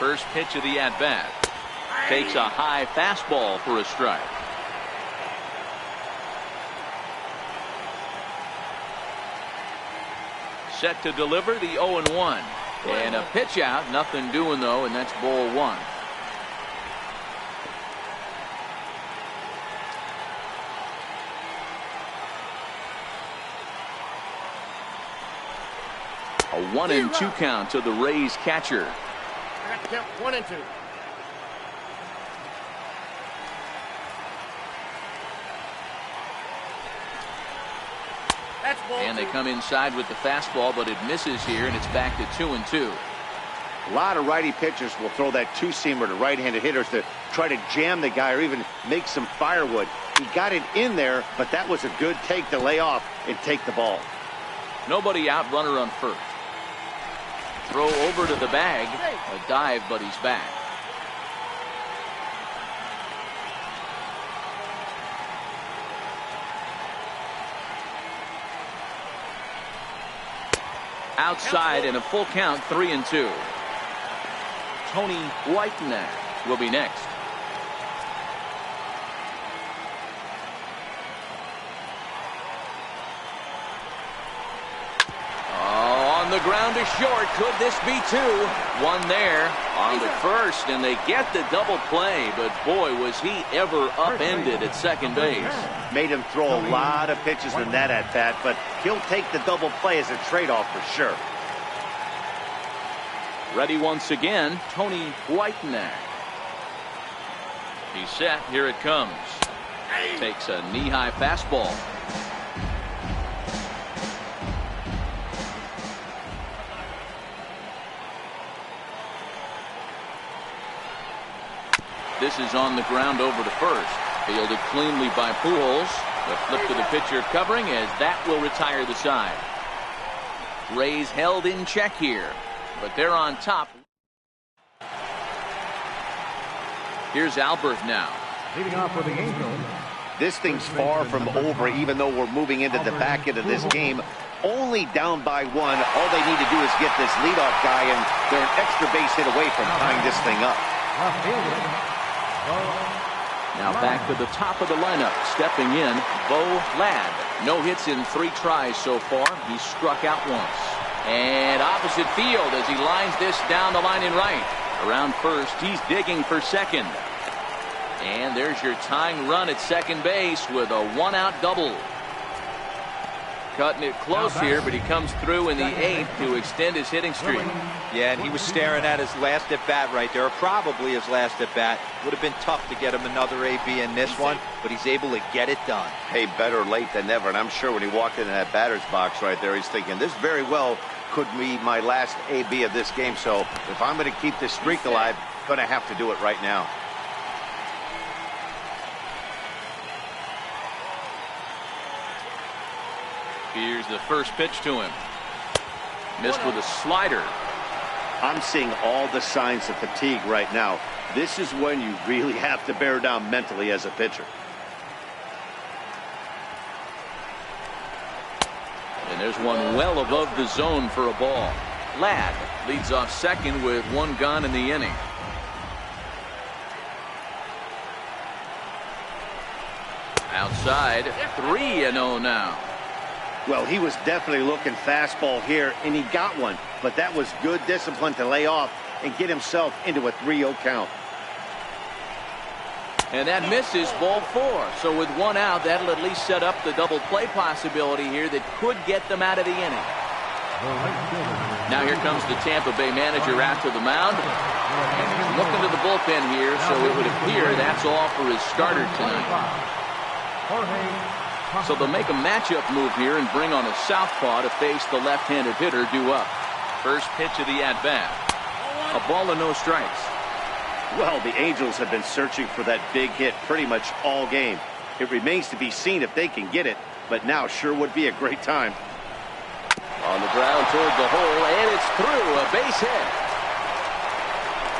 First pitch of the at-bat. Takes a high fastball for a strike. Set to deliver the 0-1. And a pitch out. Nothing doing, though, and that's ball 1. A 1-2 count to the Rays catcher. I got to count 1-2. That's ball And they 2. come inside with the fastball, but it misses here, and it's back to 2-2. A lot of righty pitchers will throw that two-seamer to right-handed hitters to try to jam the guy or even make some firewood. He got it in there, but that was a good take to lay off and take the ball. Nobody out, runner on first. Throw over to the bag. A dive, but he's back. Outside and a full count, 3-2. Tony Whitenack will be next. ground to short. Could this be two? One there on the first, and they get the double play. But boy, was he ever upended at second base. Made him throw a lot of pitches in that at-bat, but he'll take the double play as a trade-off for sure. Ready once again, Tony Whitenack. He's set. Here it comes. Takes a knee-high fastball. This is on the ground over to first. Fielded cleanly by Pujols. The flip to the pitcher covering as that will retire the side. Rays held in check here, but they're on top. Here's Albert now. Leading off for the Angels. This thing's far from over, even though we're moving into the back end of this game. Only down by one. All they need to do is get this leadoff guy, and they're an extra base hit away from tying this thing up. Now back to the top of the lineup. Stepping in, Bo Ladd. No hits in 3 tries so far. He struck out once. And opposite field as he lines this down the line in right. Around first, he's digging for second. And there's your tying run at second base with a 1-out double. Cutting it close here, but he comes through in the 8th to extend his hitting streak. Yeah, and he was staring at his last at-bat right there, or probably his last at-bat. Would have been tough to get him another AB in this one, but he's able to get it done. Hey, better late than never, and I'm sure when he walked into that batter's box right there, he's thinking, this very well could be my last AB of this game, so if I'm going to keep this streak alive, I'm going to have to do it right now. Here's the first pitch to him. Missed with a slider. I'm seeing all the signs of fatigue right now. This is when you really have to bear down mentally as a pitcher. And there's one well above the zone for a ball. Ladd leads off second with 1 gone in the inning. Outside, 3-0 now. Well, he was definitely looking fastball here, and he got one. But that was good discipline to lay off and get himself into a 3-0 count. And that misses, ball 4. So with 1 out, that'll at least set up the double play possibility here that could get them out of the inning. Now here comes the Tampa Bay manager after the mound. And he's looking to the bullpen here, so it would appear that's all for his starter tonight. So they'll make a matchup move here and bring on a southpaw to face the left-handed hitter due up. First pitch of the at-bat. A ball and no strikes. Well, the Angels have been searching for that big hit pretty much all game. It remains to be seen if they can get it, but now sure would be a great time. On the ground toward the hole, and it's through. A base hit.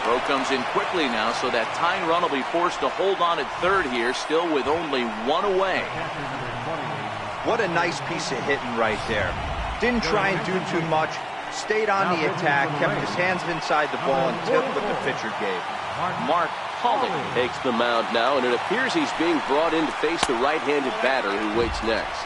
Throw comes in quickly now, so that tying run will be forced to hold on at third here, still with only 1 away. What a nice piece of hitting right there. Didn't try and do too much. Stayed on the attack, kept his hands inside the ball, and took what the pitcher gave. Mark Pollock takes the mound now, and it appears he's being brought in to face the right-handed batter who waits next.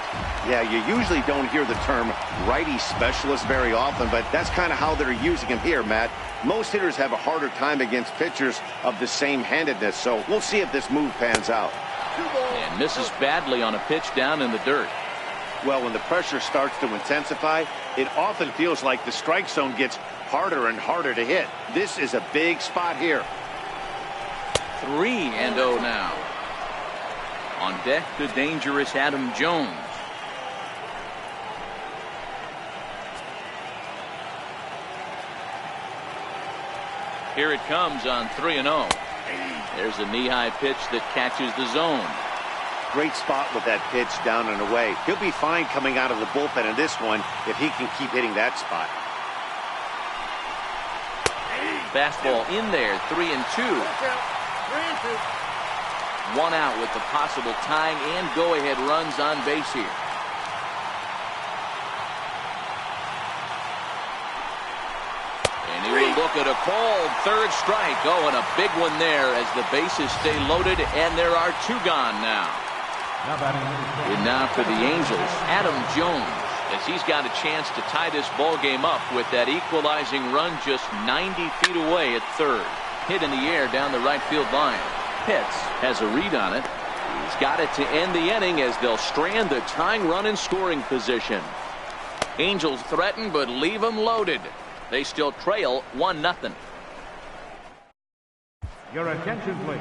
Yeah, you usually don't hear the term righty specialist very often, but that's kind of how they're using him here, Matt. Most hitters have a harder time against pitchers of the same handedness, so we'll see if this move pans out. And misses badly on a pitch down in the dirt. Well, when the pressure starts to intensify, it often feels like the strike zone gets harder and harder to hit. This is a big spot here. 3-0 now. On deck, the dangerous Adam Jones. Here it comes on 3-0. There's a knee-high pitch that catches the zone. Great spot with that pitch down and away. He'll be fine coming out of the bullpen in this one if he can keep hitting that spot. Fastball in there, 3-2. 1 out with the possible tying and go-ahead runs on base here. And he will look at a called third strike. Oh, and a big one there as the bases stay loaded, and there are 2 gone now. And now for the Angels, Adam Jones. as he's got a chance to tie this ball game up with that equalizing run just 90 feet away at third. Hit in the air down the right field line. Pitts has a read on it. He's got it to end the inning as they'll strand the tying run in scoring position. Angels threaten but leave them loaded. They still trail 1-0. Your attention, please.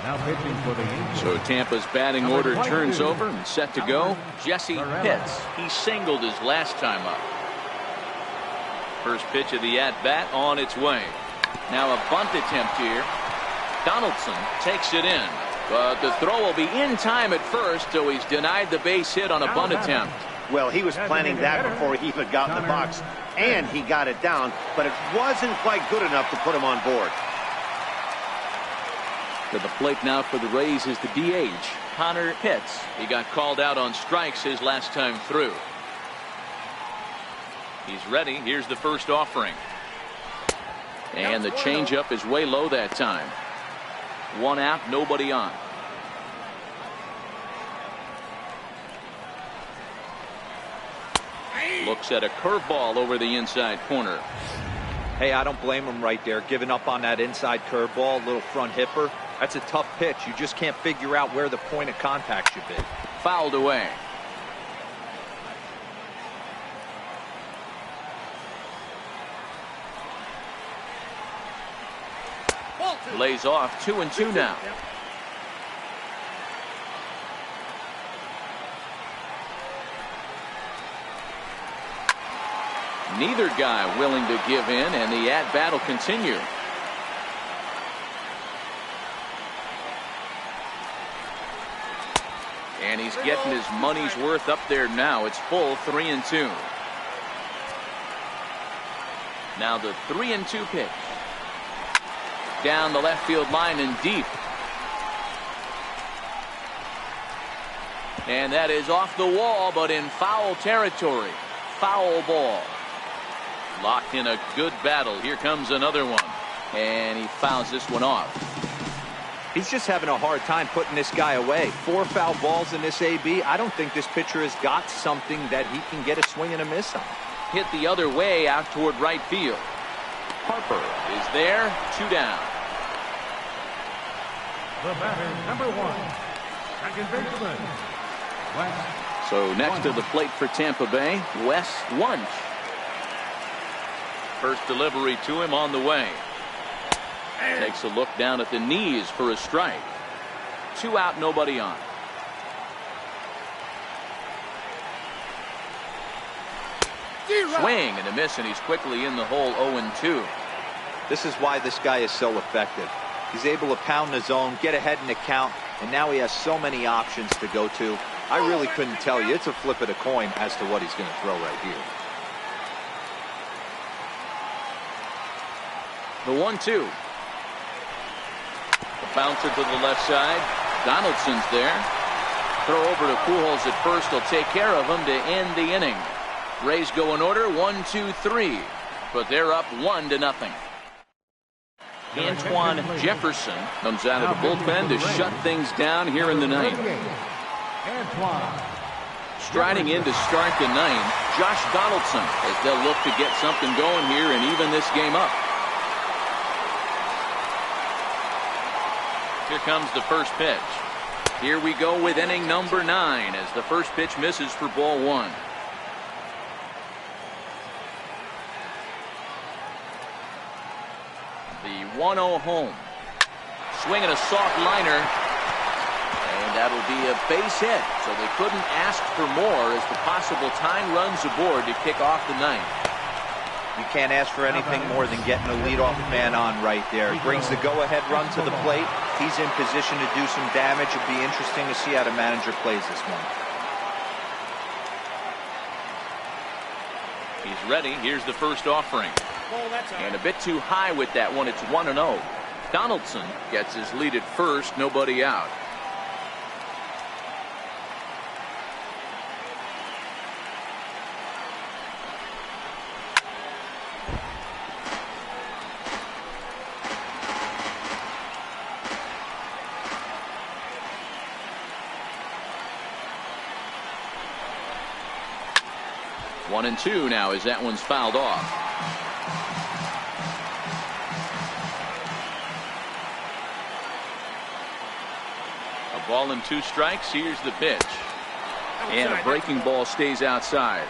Now pitching for the Angels. So Tampa's batting order turns over and set to go. Jesse Pitts. He singled his last time up. First pitch of the at-bat on its way. Now a bunt attempt here. Donaldson takes it in. But the throw will be in time at first, so he's denied the base hit on a bunt attempt. Well, he was planning that before he even got in the box, and he got it down, but it wasn't quite good enough to put him on board. To the plate now for the Rays is the DH, Connor Pitts. He got called out on strikes his last time through. He's ready. Here's the first offering. And the changeup is way low that time. One out, nobody on. Looks at a curveball over the inside corner. Hey, I don't blame him right there, giving up on that inside curveball, little front hipper. That's a tough pitch. You just can't figure out where the point of contact should be. Fouled away. Lays off 2-2 now. Neither guy willing to give in, and the at-bat will continue. And he's getting his money's worth up there now. It's full 3-2. Now the 3-2 pitch. Down the left field line and deep. And that is off the wall, but in foul territory. Foul ball. Locked in a good battle. Here comes another one. And he fouls this one off. He's just having a hard time putting this guy away. 4 foul balls in this AB. I don't think this pitcher has got something that he can get a swing and a miss on. Hit the other way out toward right field. Harper is there. 2 down. The batter, number 1, second baseman, Wes. So next to the plate for Tampa Bay, Wes Wunsch. First delivery to him on the way. Takes a look down at the knees for a strike. 2 out, nobody on. Swing and a miss, and he's quickly in the hole. 0-2. This is why this guy is so effective. He's able to pound the zone, get ahead in the count, and now he has so many options to go to. I really couldn't tell you. It's a flip of the coin as to what he's going to throw right here. The 1-2. The bouncer to the left side. Donaldson's there. Throw over to Pujols at first. He'll take care of him to end the inning. Rays go in order 1-2-3, but they're up 1-0. Antoine Jefferson comes out of the bullpen to shut things down here in the ninth. Striding in to start the ninth, Josh Donaldson, as they'll look to get something going here and even this game up. Here comes the first pitch. Here we go with inning number 9 as the first pitch misses for ball 1. The 1-0 home. Swing and a soft liner. And that'll be a base hit. So they couldn't ask for more as the possible tying runs aboard to kick off the ninth. You can't ask for anything more than getting a leadoff man on right there. Brings the go-ahead run to the plate. He's in position to do some damage. It'd be interesting to see how the manager plays this one. He's ready. Here's the first offering. And a bit too high with that one. It's 1-0. Donaldson gets his lead at first. Nobody out. 1-2 now as that one's fouled off. A ball and 2 strikes. Here's the pitch. And a breaking ball stays outside.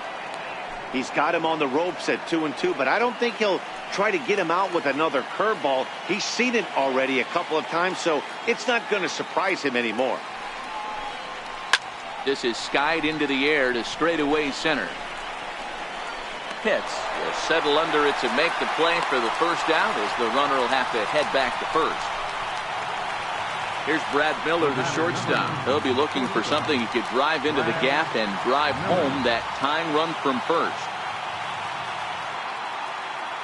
He's got him on the ropes at 2-2, but I don't think he'll try to get him out with another curveball. He's seen it already a couple of times, so it's not going to surprise him anymore. This is skied into the air to straightaway center. Pitts will settle under it to make the play for the first out, as the runner will have to head back to first. Here's Brad Miller, the shortstop. He'll be looking for something he could drive into the gap and drive home that tying run from first.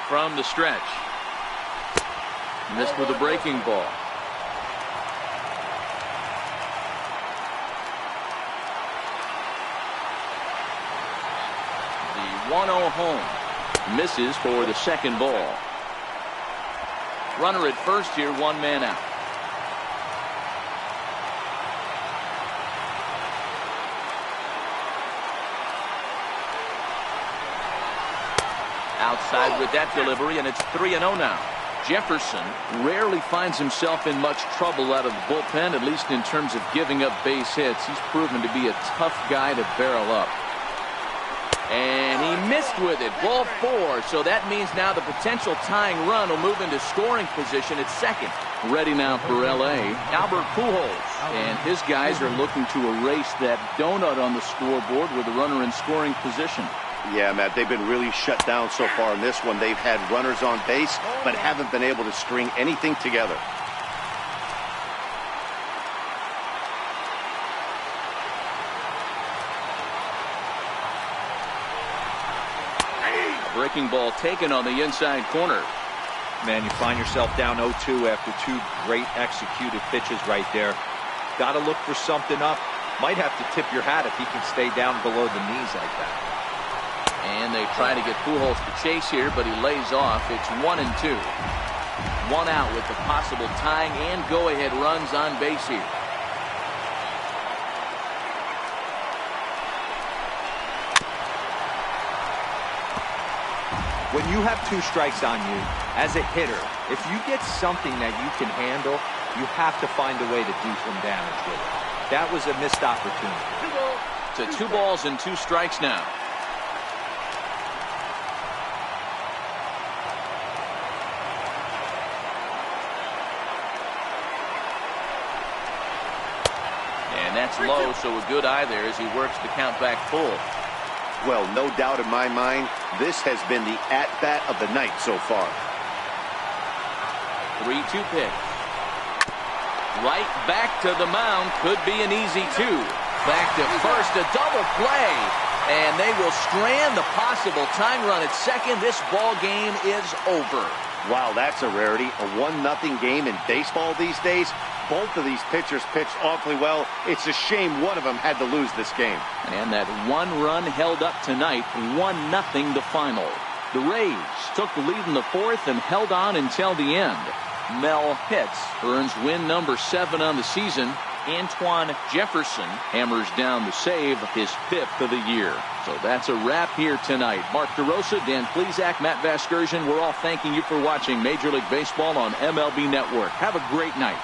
From the stretch. Missed with a breaking ball. The 1-0 home. Misses for the second ball. Runner at first here, 1 man out. Outside with that delivery, and it's 3-0 now. Jefferson rarely finds himself in much trouble out of the bullpen, at least in terms of giving up base hits. He's proven to be a tough guy to barrel up. And he missed with it. Ball 4. So that means now the potential tying run will move into scoring position at second. Ready now for L.A. Albert Pujols. And his guys are looking to erase that donut on the scoreboard with a runner in scoring position. Yeah, Matt, they've been really shut down so far in this one. They've had runners on base, but haven't been able to string anything together. Breaking ball taken on the inside corner. Man, you find yourself down 0-2 after 2 great executed pitches right there. Got to look for something up. Might have to tip your hat if he can stay down below the knees like that. And they try to get Pujols to chase here, but he lays off. It's 1-2. 1 out with the possible tying and go-ahead runs on base here. When you have 2 strikes on you, as a hitter, if you get something that you can handle, you have to find a way to do some damage with it. That was a missed opportunity. To 2 balls and 2 strikes now. And that's low, so a good eye there as he works the count back full. Well, no doubt in my mind, this has been the at-bat of the night so far. 3-2 pitch. Right back to the mound. Could be an easy 2. Back to first, a double play. And they will strand the possible tying run at second. This ball game is over. Wow, that's a rarity. A 1-0 game in baseball these days. Both of these pitchers pitched awfully well. It's a shame one of them had to lose this game. And that 1 run held up tonight, 1-0 the final. The Rays took the lead in the 4th and held on until the end. Mel Pitts earns win number 7 on the season. Antoine Jefferson hammers down the save, his 5th of the year. So that's a wrap here tonight. Mark DeRosa, Dan Plesac, Matt Vasgersian, we're all thanking you for watching Major League Baseball on MLB Network. Have a great night.